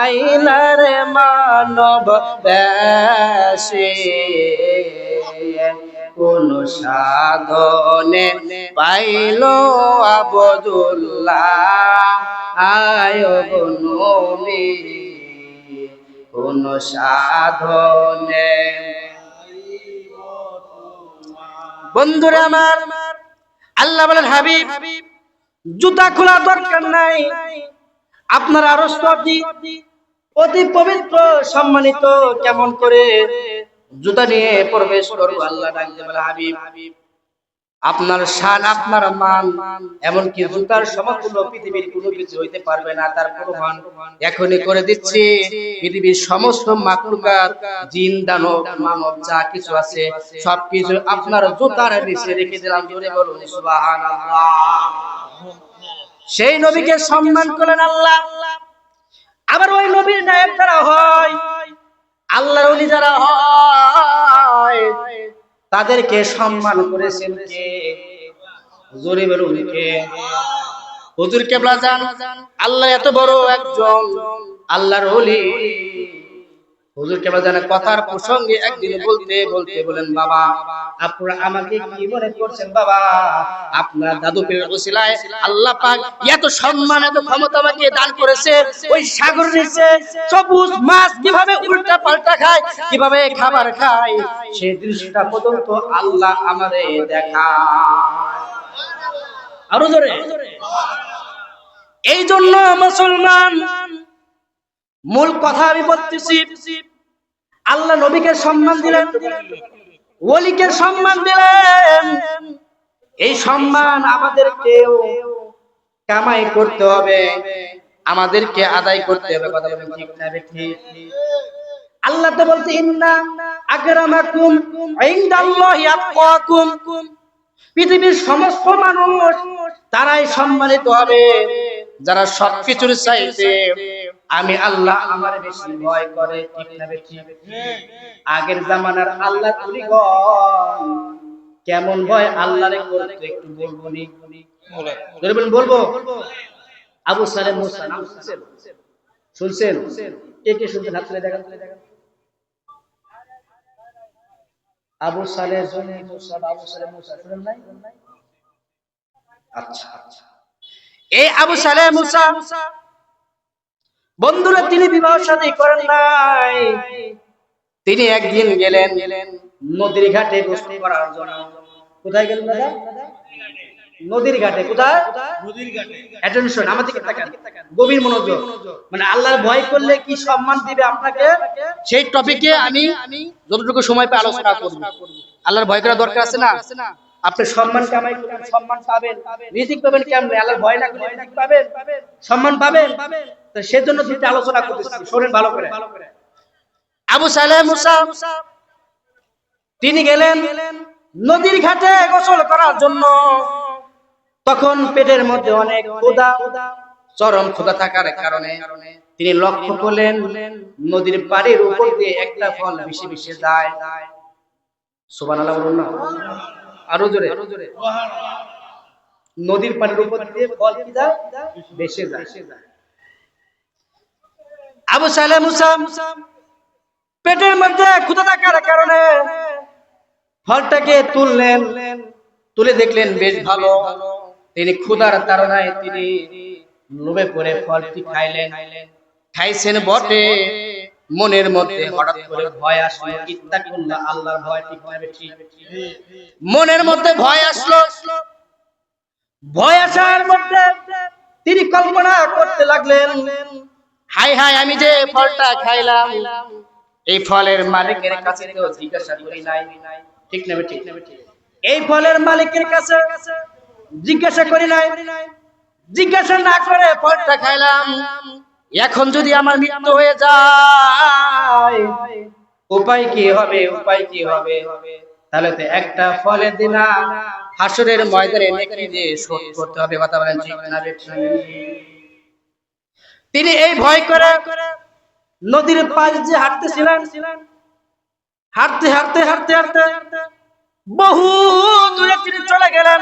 আইলার মানব বেশে, কোন সাধনে পাইল আবদুল্লাহ, আয় গো নবী, কোন সাধনে। বন্ধুরা আমার, আল্লাহ বলেন হাবিব জুতা খোলা দরকার নাই, আপনার আরশটি অতি পবিত্র সম্মানিত, কেমন করে জুতা নিয়ে প্রবেশ করবো? আল্লাহ ডাকতে বলে হাবিব আপনার শান, আপনার মান, এমনকি জুতার সমতুল্য পৃথিবীর কোনো কিছু হইতে পারবে না। তার প্রমাণ এখনই করে দিচ্ছি। পৃথিবীর সমস্ত মাখলুকাত, জিন, দানব, মানব যা কিছু আছে সবকিছু আপনার জুতার নিচে রেখে দিলাম। জোরে বলুন সুবহানাল্লাহ। সেই নবীকে সম্মান করেন আল্লাহ। আবার ওই নবীর নায়েব যারা হয়, আল্লাহর ওলি যারা হয়, তাদেরকে সম্মান করেছেন কে? জোরে বলুন কে? হুজুর কেবলা জান, আল্লাহ এত বড় একজন আল্লাহর ওলি। হুজুর কেবলা জান কথার প্রসঙ্গে একদিন বলতে বলতে বলেন, বাবা আপনারা আমাকে কি মনে করছেন? বাবা আপনার দাদু পীরের ওসিলায় আল্লাহ পাক এত সম্মান, এত ক্ষমতা আমাকে দান করেছে। ওই সাগর নিচে সবুজ মাছ কিভাবে উল্টা পাল্টা খায়, কিভাবে খাবার খায়, সেই দৃশ্যটা পর্যন্ত আল্লাহ আমারে দেখায়। আরো জোরে। এই জন্য মুসলমান, মূল কথা আমি বলতেছি, আল্লাহ নবীকে সম্মান দিলেন, ওলিকে সম্মান দিলেন। এই সম্মান আমাদেরকেও কামাই করতে হবে, আমাদেরকে আদায় করতে হবে। কথা বলেন ঠিক না ঠিক? আল্লাহ তো বলতে ইন্না আকরামাকুম ইনদাল্লাহি আতকাকুম। পৃথিবীর সমস্ত মানুষ তারাই সম্মানিত হবে যারা সবকিছুর চাইতে আমি আল্লাহ আমার বেশি ভয় করে। ঠিক না ঠিক? আগের জামানার আল্লাহ ওলিগণ কেমন ভয় আল্লাহরে করতে একটু বলবো নি? বলবো। আবু সালেহ মুসা নাম শুনছেন? কে কে শুনছেন? হাত তুলে দেখান। আবু সালেহ মুসা, আবু সালেহ মুসা শুনেন নাই? আচ্ছা আচ্ছা। এই আবু সালেহ মুসা বন্ধুরা, তিনি বিবাহ শাদী করেন নাই। তিনি একদিন গেলেন নদীর ঘাটে গোসল করার জন্য। কোথায় গেলেন দাদা? নদীর ঘাটে। কোথায়? নদীর ঘাটে। অ্যাটেনশন, আমার দিকে তাকান, গভীর মনোযোগ। মানে আল্লাহর ভয় করলে কি সম্মান দিবে আপনাকে, সেই টপিকে আমি যতটুকু সময় পেয়ে আলোচনা করব। আল্লাহর ভয় করা দরকার আছে না? আপনি সম্মান কামাই করবেন, সম্মান পাবেন। রিজিক পাবেন কেমনে? আল্লাহর ভয় না করলে রিজিক পাবেন, সম্মান পাবেন। তো সেজন্য দুইটা আলোচনা করতেছি, শুনেন ভালো করে। আবু সালেহ মুসা তিনি গেলেন নদীর ঘাটে গোসল করার জন্য। তখন পেটের মধ্যে অনেক ক্ষুধা, চরম ক্ষুধা থাকার কারণে তিনি লক্ষ্য করলেন নদীর পাড়ের উপর দিয়ে একটা ফল ভেসে ভেসে যায়। সুবহানাল্লাহ বলুন না, আরো জোরে। নদীর পাড়ের উপর দিয়ে ফল কি যায়? ভেসে যায়। আবু সালেহ মুসা পেটের মধ্যে ক্ষুধা থাকার কারণে ফলটাকে তুললেন, তুলে দেখলেন বেশ ভালো। তিনি ক্ষুধার তাড়নায় তিনি লোভে পড়ে ফলটি খাইলেন। খাইছেন বটে, মনের মধ্যে হঠাৎ করে ভয় আসলো। ইত্তাকুল্লাহ, আল্লাহর ভয়। ঠিক না ঠিক? মনের মধ্যে ভয় আসলো। ভয় আসার মধ্যে তিনি কল্পনা করতে লাগলেন, হায় হায়, আমি যে ফলটা খাইলাম এই ফলের মালিকের কাছে তো জিজ্ঞাসা করি নাই। ঠিক না ঠিক? এই ফলের মালিকের কাছে জিজ্ঞাসা করি নাই, জিজ্ঞাসা না করে ফলটা খাইলাম। এখন যদি আমার মৃত্যু হয়ে যায় উপায় কি হবে? উপায় কি হবে? তাহলে তো একটা ফলের দিনা হাসরের ময়দানে নেকি দিয়ে শোধ করতে হবে। কথা বলেন ঠিক না ঠিক? তিনি এই ভয় করে নদীর পাশ দিয়ে হাঁটতেছিলেন। হাঁটতে হাঁটতে হাঁটতে হাঁটতে বহু দূরে তিনি চলে গেলেন।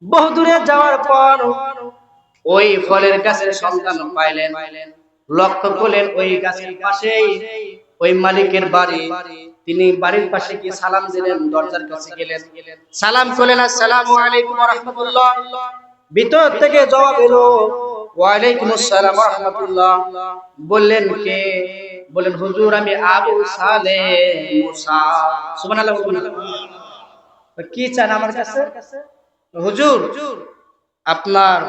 বহু দূরে যাওয়ার পর ওই ফলের গাছের সন্ধান পাইলেন। লক্ষ্য করলেন ওই গাছের পাশেই ওই মালিকের বাড়ি। তিনি বাড়ির পাশে গিয়ে সালাম দিলেন, দরজার কাছে গেলেন, সালাম করলেন, আসসালামু আলাইকুম ওয়া রাহমাতুল্লাহ। ভিতর থেকে জবাব এলো, ওয়া আলাইকুম আসসালাম ওয়া রাহমাতুল্লাহ। বললেন, কে? বলেন হুজুর আমি আবু সালেহ মুসা। সুবহানাল্লাহ বলবেন। কি চান আমার কাছে? হুজুর আপনার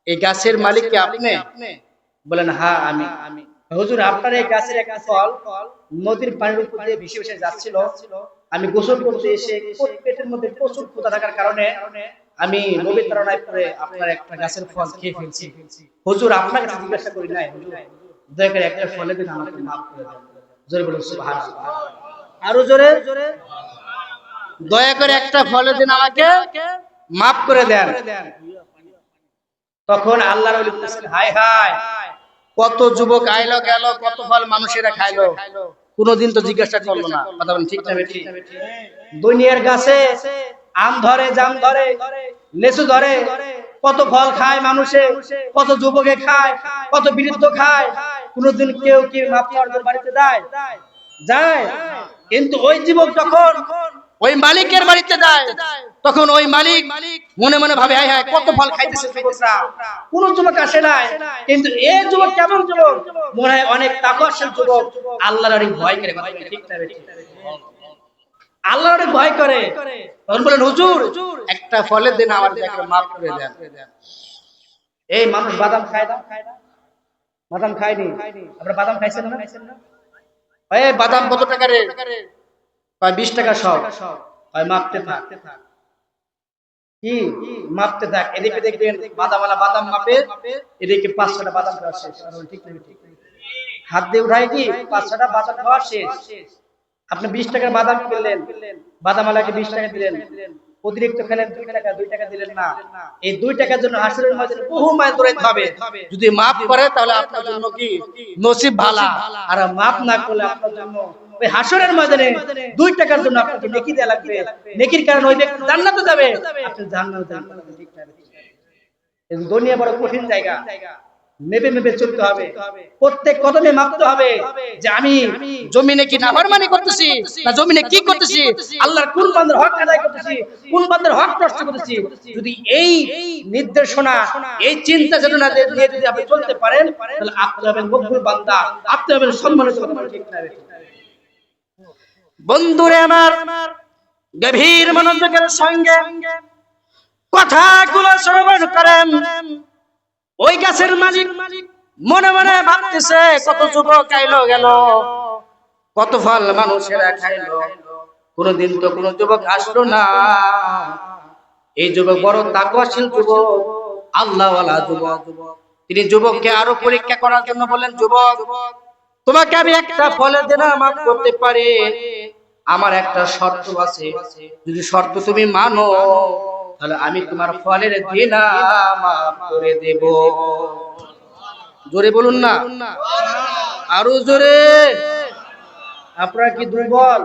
এই গাছের মালিক কি আপনি? বলেন হ্যাঁ আমি। হুজুর আপনার এই গাছের একটা ফল নদীর পানির উপর দিয়ে ভেসে ভেসে যাচ্ছিল, আমি গোসল করতে এসে পেটের মধ্যে প্রচুর ক্ষুধা থাকার কারণে আমি নবীর তাড়নায় পড়ে আপনার একটা গাছের ফল খেয়ে ফেলছি। হুজুর আপনার কাছে জিজ্ঞাসা করি নাই, হুজুর দয়া করে একটা ফলের দিন আমাকে মাফ করে দেন। জোরে বলুন সুবহানাল্লাহ। আরো জোরে, দয়া করে একটা ফলের দিন আমাকে মাফ করে দেন। তখন আল্লাহর ওলি বলেছেন হায় হায় কত যুবক আইলো গেল, কত ফল মানুষেরা খাইলো, কোনদিন তো জিজ্ঞাসা করলো না। কথা বলেন ঠিক না ঠিক? দুনিয়ার গাছে আম ধরে, জাম ধরে, লেচু ধরে, কত ফল খায় মানুষে, কত যুবকে খায়, কত বৃদ্ধ খায়, কোনদিন কেউ কি মাপ চাওয়ার জন্য বাড়িতে যায়? যায়। কিন্তু ওই যুবক যখন ওই মালিকের বাড়িতে যায়, তখন ওই মালিক মনে মনে ভাবে হায় হায় কত ফল খাইতেছে যুবকরা, কোন যুবক আসে নাই। কিন্তু এই যুবক কেমন যুবক? মনে হয় অনেক তাকওয়াশীল যুবক, আল্লাহর অনেক ভয় করে। কথা বলেন ঠিক না ঠিক? আল্লাহর অনেক ভয় করে। তখন বলেন হুজুর একটা ফলের দিন আমার একটা মাফ করে দেন। এই মানুষ বাদাম খায় না? বাদাম খায়নি? আপনারা বাদাম খাইছেন না? এই বাদাম কত টাকা রে? 20 টাকা সব। মাপতে থাক। কি মাপতে থাক, এদিকে দেখবেন বাদামওয়ালা বাদাম মাপে, এদিকে 5-6টা বাদাম খাওয়া শেষ। ঠিক না ঠিক? হাত দিয়ে উঠায় কি 5-6টা বাদাম খাওয়া শেষ। আপনি 20 টাকার বাদাম কিনলেন, বাদামওয়ালাকে 20 টাকা দিলেন, অতিরিক্ত খেলেন 2 টাকা দিলেন না। এই 2 টাকার জন্য হাসরের ময়দানে বহু মাইল দৌড়াইতে হবে। যদি মাফ করে তাহলে আপনার জন্য কি নসিব ভালা, আর মাফ না করলে আপনার জন্য ওই হাসরের ময়দানে 2 টাকার জন্য আপনাকে নেকি দেয়া লাগবে। নেকির কারণে ওই ব্যক্তি জান্নাতে যাবে, আপনি জান্নাতে যাবেন। ঠিক না? এই দুনিয়া বড় কঠিন জায়গা, মেপে মেপে চলতে হবে, প্রত্যেক কদমে মাপতে হবে যে আমি জমিনে কি নাফরমানি করতেছি না জমিনে কি করতেছি, আল্লাহর কোন বান্দার হক আদায় করতেছি, কোন বান্দার হক নষ্ট করতেছি। যদি এই নির্দেশনা, এই চিন্তা চেতনা নিয়ে যদি আপনি চলতে পারেন, তাহলে আপনি হবেন মকবুল বান্দা, আপনি হবেন সম্মানিত বান্দা। ঠিক না? বন্ধুরে আমার, গভীর মনোযোগের সঙ্গে কথাগুলো শ্রবণ করেন। ওই গাছের মালিক মনে মনে ভাবতেছে কত যুবক আইলো গেল, কত ফল মানুষেরা খাইলো, কোনদিন তো কোন যুবক আসলো না। এই যুবক বড় তাকওয়াশীল যুবক, আল্লাহওয়ালা যুবক। তিনি যুবককে আরো পরীক্ষা করার জন্য বলেন, যুবক তোমাকে আমি একটা ফলের দেনা মাফ করতে পারি, আমার একটা শর্ত আছে, যদি শর্ত তুমি মানো তাহলে আমি তোমার ফলের দেনা মাফ করে দেব। জোরে বলুন না, আরো জোরে। আপনারা কি দুর্বল?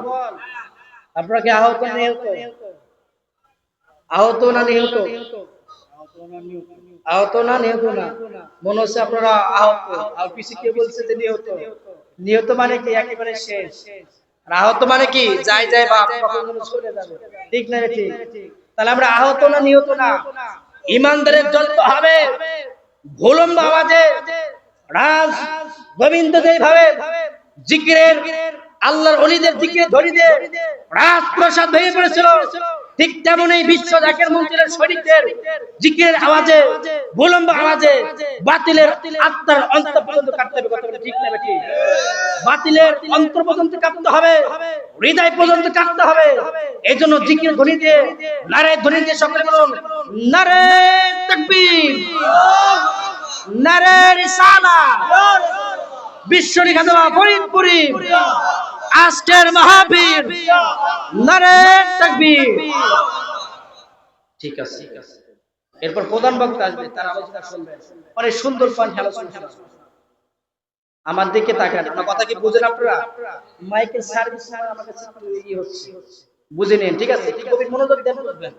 আপনারা কি আহত না নিহত? আহত না নিহত? আহত না নিহত? না মনে হচ্ছে আপনারা আহত। আর পিছিয়ে কে বলছে যে নিহত? নিহত মানে কি একেবারে শেষ, আর আহত মানে কি যাই যাই বাপ কখন চলে যাবে। ঠিক না ঠিক? তাহলে আমরা আহত না নিহত না, ইমানদারের জ্বলতে হবে ভোলম্ব আওয়াজে রাজ গোবিন্দ যেভাবে জিকিরের, আল্লাহর ওলিদের জিকিরে ধরিতে রাজপ্রাসাদ ভেঙে পড়েছিল, ঠিক তেমনই বিশ্ব জাকের মন্ত্রীর শরীফের জিকিরের আওয়াজে, ভোলম্ব আওয়াজে বাতিলের আত্মার অন্তর পর্যন্ত কাঁপতে হবে। কথা বলে ঠিক না ঠিক? বাতিলের অন্তর পর্যন্ত কাঁপতে হবে, হৃদয় পর্যন্ত কাঁপতে হবে। এই জন্য জিকির ধ্বনি দিয়ে, নারায়ে ধ্বনি দিয়ে সকলে বলুন নারায়ে তাকবীর, নারায়ে রিসালাত, বিশ্ববিখ্যাত ফরিদপুরি আজকের মাহফিল নারায়ে তাকবীর। ঠিক আছে, এরপর প্রধান বক্তা আসবে, তার আলোচনা শুনবেন। অনেক সুন্দর কণ্ঠে আলোচনা শুনবেন। আমার দিকে তাকান, আমার কথা কি বুঝেন আপনারা? মাইকের সার্ভিস আমার কাছে একটু ই হচ্ছে, বুঝে নিন। ঠিক আছে, একটু গভীর মনোযোগ দেন, বুঝবেন।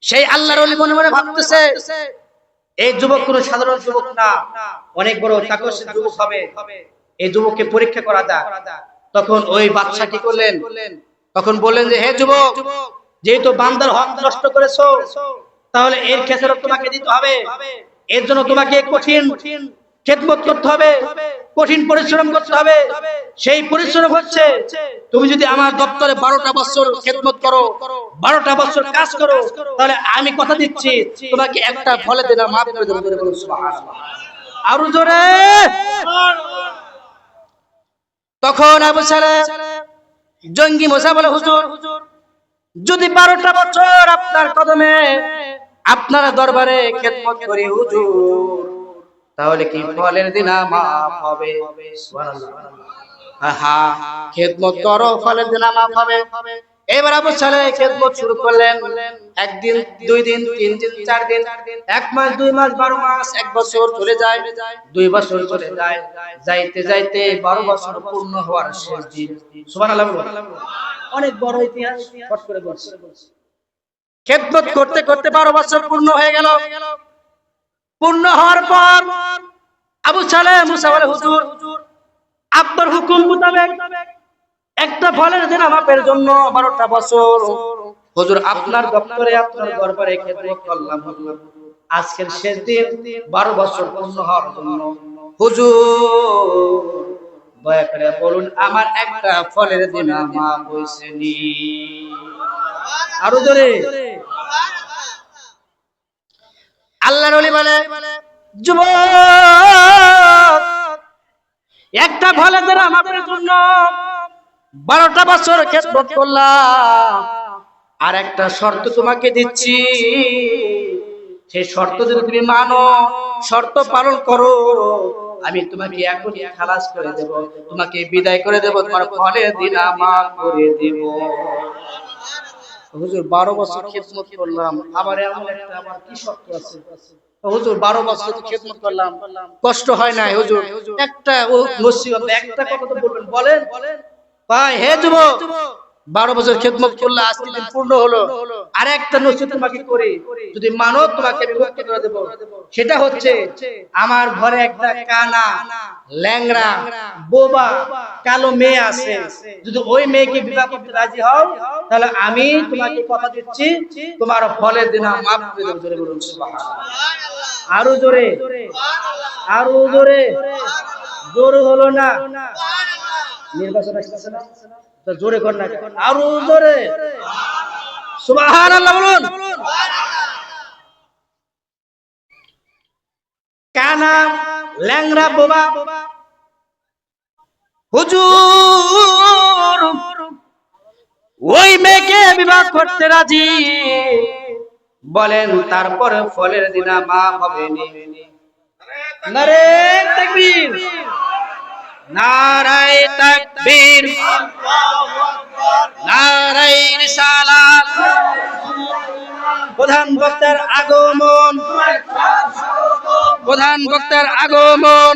সেই আল্লাহর ওলি মনে মনে ভাবতেছে এই যুবক কোনো সাধারণ যুবক না, অনেক বড় তাকওয়াশীল যুবক হবে, এই যুবককে পরীক্ষা করা যাক। তখন ওই বাদশা কি করলেন? তখন বললেন যে হে যুবক, যেহেতু বান্দার হক নষ্ট করেছো, তাহলে এর খেসারত তোমাকে দিতে হবে। এর জন্য তোমাকে কঠিন খেদমত করতে হবে, কঠিন পরিশ্রম করতে হবে। সেই পরিশ্রম হচ্ছে তুমি যদি আমার দপ্তরে 12টা বছর খেদমত করো, 12টা বছর কাজ করো, তাহলে আমি কথা দিচ্ছি তোমাকে একটা ফলে দিনা মাফ করে দেবো। জোরে বলুন সুবহানাল্লাহ। আরো জোরে। তখন আবু সালেহ জঙ্গি মশা বলে, হুজুর যদি 12টা বছর আপনার কদমে আপনার দরবারে খেদমত করি হুজুর, তাহলে কি ফলের দিন মাফ হবে? সুবহানাল্লাহ। হ্যাঁ, খেদমত করো, ফলের দিন মাফ হবে। এবার আবু সালেহ খেদমত শুরু করলেন। একদিন, 2 দিন, 3 দিন, 4 দিন, 1 মাস, 2 মাস, 12 মাস, 1 বছর চলে যায়, 2 বছর চলে যায়। যাইতে যাইতে 12 বছর পূর্ণ হওয়ার শেষ দিন। সুবহানাল্লাহ। অনেক বড় ইতিহাস, শর্ট করে বলছি। খেদমত করতে করতে 12 বছর পূর্ণ হয়ে গেল। পূর্ণ হওয়ার পর আবু সালেহ মুসা বলে, হুজুর আপনার হুকুম মোতাবেক একটা ফলের দিন মাপের জন্য 12টা বছর হুজুর আপনার দপ্তরে আপনার দরবারে খেদমত করলাম হুজুর। আজকের শেষ দিন, 12 বছর পূর্ণ হওয়ার জন্য হুজুর দয়া করে বলুন আমার একটা ফলের দিন মাপ হইছে নি? আরো জোরে। আল্লাহর ওলি বলে, যুবক একটা ফলের দিন মাপের জন্য 12টা বছর খেদমত করলাম, আর একটা শর্ত তোমাকে দিচ্ছি। সেই শর্ত যদি তুমি মানো, শর্ত পালন করো, আমি তোমাকে এখনই খালাস করে দেব, তোমাকে বিদায় করে দেব, তোমার ফলের দিন মাফ করে দেব। হুজুর 12 বছর খেদমত করলাম, আবার এমন একটা আমার কি শর্ত আছে? হুজুর 12 বছর খেদমত করলাম, কষ্ট হয় না হুজুর? একটা নসিহত, একটা কথা তো বলবেন, বলেন ভাই। হে যুবক, 12 বছর খেদমত করলে আজকে দিন পূর্ণ হলো, আর একটা নসিহত তোমাকে করি, যদি মানো তোমাকে আমি মুক্ত করে দেব। সেটা হচ্ছে আমার ঘরে একটা কানা, ল্যাংড়া, বোবা, কালো মেয়ে আছে। যদি ওই মেয়েকে বিবাহ করতে রাজি হও, তাহলে আমি তোমাকে কথা দিচ্ছি তোমার ফলের দিন মাফ করে দেব। জোরে বলুন সুবহানাল্লাহ। আরো জোরে, আরো জোরে। জোর হলো না, নির্বাচন আসছে না, তো জোরে কর না, আরো জোরে সুবহানাল্লাহ বলুন। কানা, ল্যাংড়া, বোবা হুজুর ওই মেয়েকে বিবাহ করতে রাজি। বলেন তারপরে ফলের দিন মাফ হবে নি? নারে তাকবীর, নারায়ে তাকবীর, নারায়ে রিসালাত। প্রধান বক্তার আগমন, প্রধান বক্তার আগমন,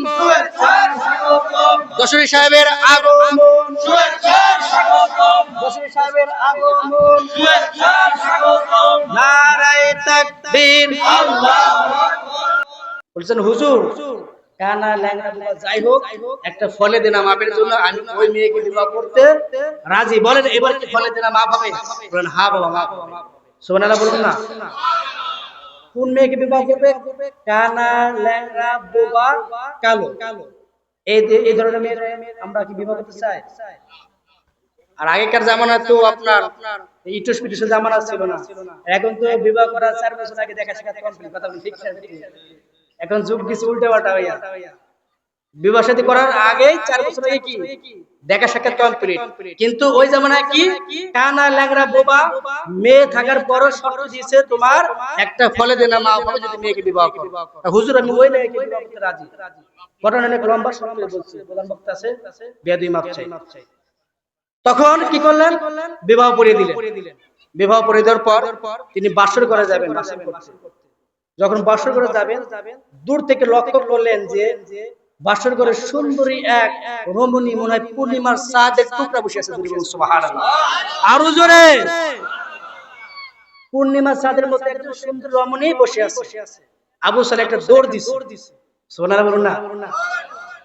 দশরী সাহেবের আগমন, দশরী সাহেবের আগমন, নারায়ে তাকবীর। বলছেন হুজুর কানা, ল্যাংড়া, বোবা যাই হোক, একটা ফলে দিনা মাপের জন্য আমি ওই মেয়েকে বিবাহ করতে রাজি। বলেন এবার কি ফলে দিনা মাপ হবে? বলেন হ্যাঁ বাবা মাপ হবে। সুবহানাল্লাহ বলুন না। কোন মেয়েকে বিবাহ করবে? কানা, ল্যাংড়া, বোবা, কালো, এই ধরনের মেয়ে আমরা কি বিবাহ করতে চাই? আর আগেকার জামানা তো আপনার ইটুস পিটুসের জামানা ছিল না। এখন তো বিবাহ করার 4 বছর আগে দেখা সাক্ষাৎ কমপ্লিট। কথা বলি ঠিক আছে? এখন যুগ কিছু উল্টা পাল্টা হইয়া, বিবাহ শাদী করার আগে 4 বছর আগে কি দেখা সাক্ষাৎ কমপ্লিট। কিন্তু ওই জামানায় কি কানা, ল্যাংড়া, বোবা মেয়ে থাকার পরও শর্ত দিয়েছে তোমার একটা ফলে দিনা মাফ হবে যদি মেয়েকে বিবাহ করো। হুজুর আমি ওই মেয়েকে বিবাহ করতে রাজি। ঘটনা অনেক লম্বা, শর্ত বলছি। প্রধান বক্তা আছে, বেয়াদবি মাফ চাই। তখন কি করলেন? বিবাহ পড়িয়ে দিলেন। বিবাহ পড়িয়ে দেওয়ার পর তিনি বাসর করে যাবেন। যখন বাসর করে যাবেন, দূর থেকে লক্ষ্য করলেন যে বাসর ঘরে সুন্দরী এক রমণী, মনে হয় পূর্ণিমার চাঁদের টুকরা বসে আছে। সুবহানাল্লাহ। আরো জোরে। পূর্ণিমার চাঁদের মধ্যে একজন সুন্দর রমণী বসে আছে। আবু সালেহ একটা দৌড় দিছে। সুবহানাল্লাহ বলুন না।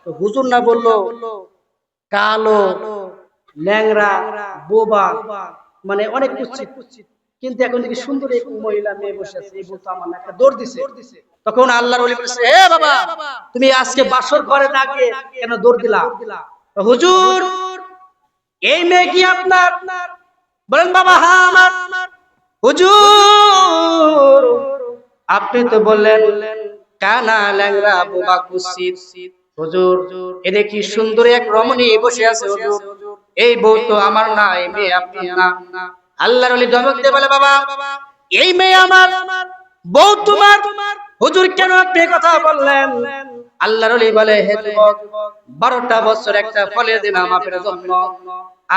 তো হুজুর না বললো কালো, ল্যাংড়া, বোবা, মানে অনেক কুচ্ছিত, কিন্তু এখন দেখি সুন্দর এক মহিলা মেয়ে বসে আছে, এই বলতো আমার না, একটা দৌড় দিছে। তখন আল্লাহর ওলি বলেছে, হে বাবা, তুমি আজকে বাসর ঘরে না গিয়ে কেন দৌড় দিলা? হুজুর, এই মেয়ে কি আপনার? বলেন, বাবা হ্যাঁ আমার। হুজুর, আপনি তো বললেন কানা ল্যাংড়া বোবা কুৎসিত। হুজুর, এ দেখি সুন্দর এক রমণী বসে আছে হুজুর, এই বউ তো আমার না, এই মেয়ে আপনার না। আল্লাহর ওলি ধমক দিয়ে বলে, বাবা এই মেয়ে আমার, বউ তোমার। হুজুর, কেন আপনি এই কথা বললেন? আল্লাহর ওলি বলে, হে যুবক, 12টা বছর একটা ফলের দিন আমাদের জন্য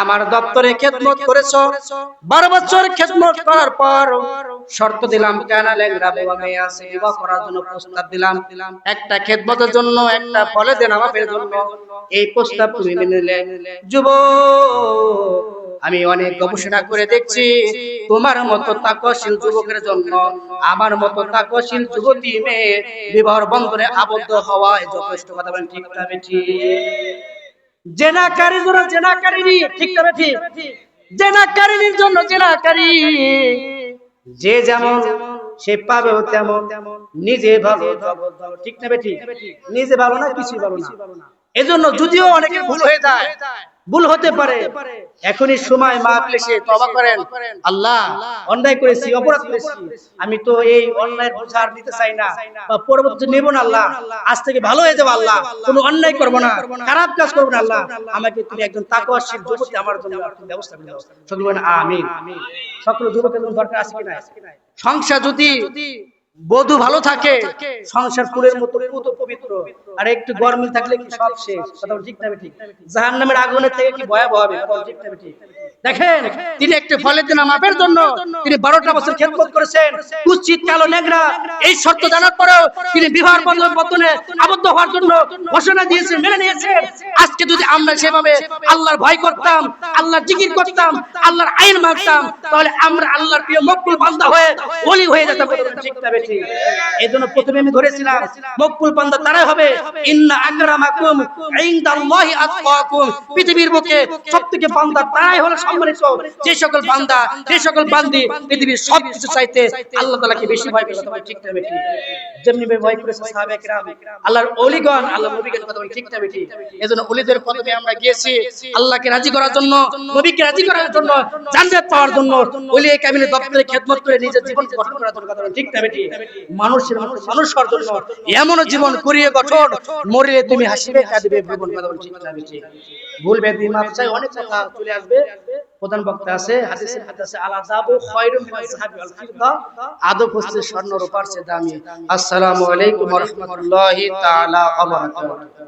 আমার দপ্তরে খেদমত করেছো। 12 বছর খেদমত করার পর শর্ত দিলাম, কানা ল্যাংড়া বোবা মেয়ে আছে, বিবাহ করার জন্য প্রস্তাব দিলাম। একটা খেদমতের জন্য, একটা ফলের দিন আমাদের জন্য এই প্রস্তাব তুমি মেনে নিলে। যুবক, আমি অনেক গবেষণা করে দেখছি, তোমার মতো তাকওয়াশীল যুবকের জন্য আমার মতো তাকওয়াশীল যুবতী মেয়ে বিবাহ বন্ধনে আবদ্ধ হওয়ায় যথেষ্ট। কথা বলেন ঠিক না বেঠিক? জেনাকারীর জন্য জেনাকারিনী, ঠিক না বেঠিক? জেনাকারিনীর জন্য জেনাকারী, যে যেমন সে পাবেও তেমন, নিজে ভালো জগৎ ভালো, ঠিক না বেঠিক? নিজে ভালো না, কিছুই ভালো না। এজন্য যদিও অনেকের ভুল হয়ে যায়, ভুল হতে পারে, এখনই সময় মাহফিলে এসে তওবা করেন, আল্লাহ অন্যায় করেছি, অপরাধ করেছি, আমি তো এই অন্যায়ের বোঝা আর নিতে চাই না, বা পরবর্তীতে নেব না আল্লাহ, আজ থেকে ভালো হয়ে যাবো আল্লাহ, কোনো অন্যায় করব না, খারাপ কাজ করব না আল্লাহ, আমাকে তুমি একজন তাকওয়াশীল যুবতী আমার জন্য আপনি ব্যবস্থা করে দাও। সকলে বলেন আমিন। সকল যুবকের দরকার আছে কি না? সংসার যদি বধূ ভালো থাকে, সংসার ফুলের মতো পুত পবিত্র, আর একটু গরমিল থাকলে কি সব শেষ। কথা ঠিক না ঠিক? জাহান্নামের আগুনের থেকে কি ভয়াবহ হবে? কথা ঠিক না ঠিক? দেখেন, তিনি একটি ফলের দিন আমাদের জন্য তিনি 12টা বছর খেদমত করেছেন, কুৎসিত কালো নেগড়া, এই শর্ত জানার পরেও তিনি বিবাহ বন্ধনে আবদ্ধ হওয়ার জন্য ঘোষণা দিয়েছেন, মেনে নিয়েছেন। আজকে যদি আমরা সেভাবে আল্লাহর ভয় করতাম, আল্লাহর জিকির করতাম, আল্লাহর আইন মানতাম, তাহলে আমরা আল্লাহর প্রিয় মকবুল বান্দা হয়ে ওলি হয়ে যেতাম। ঠিক না বেঠিক? এজন্য প্রথমে আমি ধরেছিলাম, মকবুল বান্দা তারাই হবে, ইন্না আকরামাকুম ইনদাল্লাহি আতকাকুম। পৃথিবীর বুকে সবথেকে বান্দা তারাই হলো সম্মানিত, যে সকল বান্দা, যে সকল বান্দি পৃথিবীর সবকিছু চাইতে আল্লাহ তাআলাকে বেশি ভয় করে। কথা ঠিক না বেঠিক? যেমনি ভয় করেছে সাহাবায়ে কেরাম, আল্লাহর ওলিগণ, আল্লাহর নবীগণ। কথা ঠিক না বেঠিক? এজন্য ওলিদের কদমে আমরা গিয়েছি আল্লাহকে রাজি করার জন্য, নবীকে রাজি করার জন্য, জান্নাত পাওয়ার জন্য, ওলি কামিলের দপ্তরে খেদমত করে নিজের জীবন গঠন করার জন্য। কথা ঠিক না বেঠিক? মানুষের মানুষ হওয়ার জন্য এমন জীবন করিয়ে গঠন, মরিলে তুমি হাসিবে কাঁদিবে ভুবন। কথা ঠিক না বেঠিক? ভুল বেদি মাফ চাই, অনেক কথা চলে আসবে। প্রধান বক্তা আছে, হাদিসের হাদিসে আল আযাবু খায়রুম মিনাল যাহাবি ওয়াল ফিদদা, আদব হচ্ছে স্বর্ণ রূপার চেয়ে দামি। আসসালামু আলাইকুম ওয়া রাহমাতুল্লাহি তাআলা ওয়া বারাকাতুহু।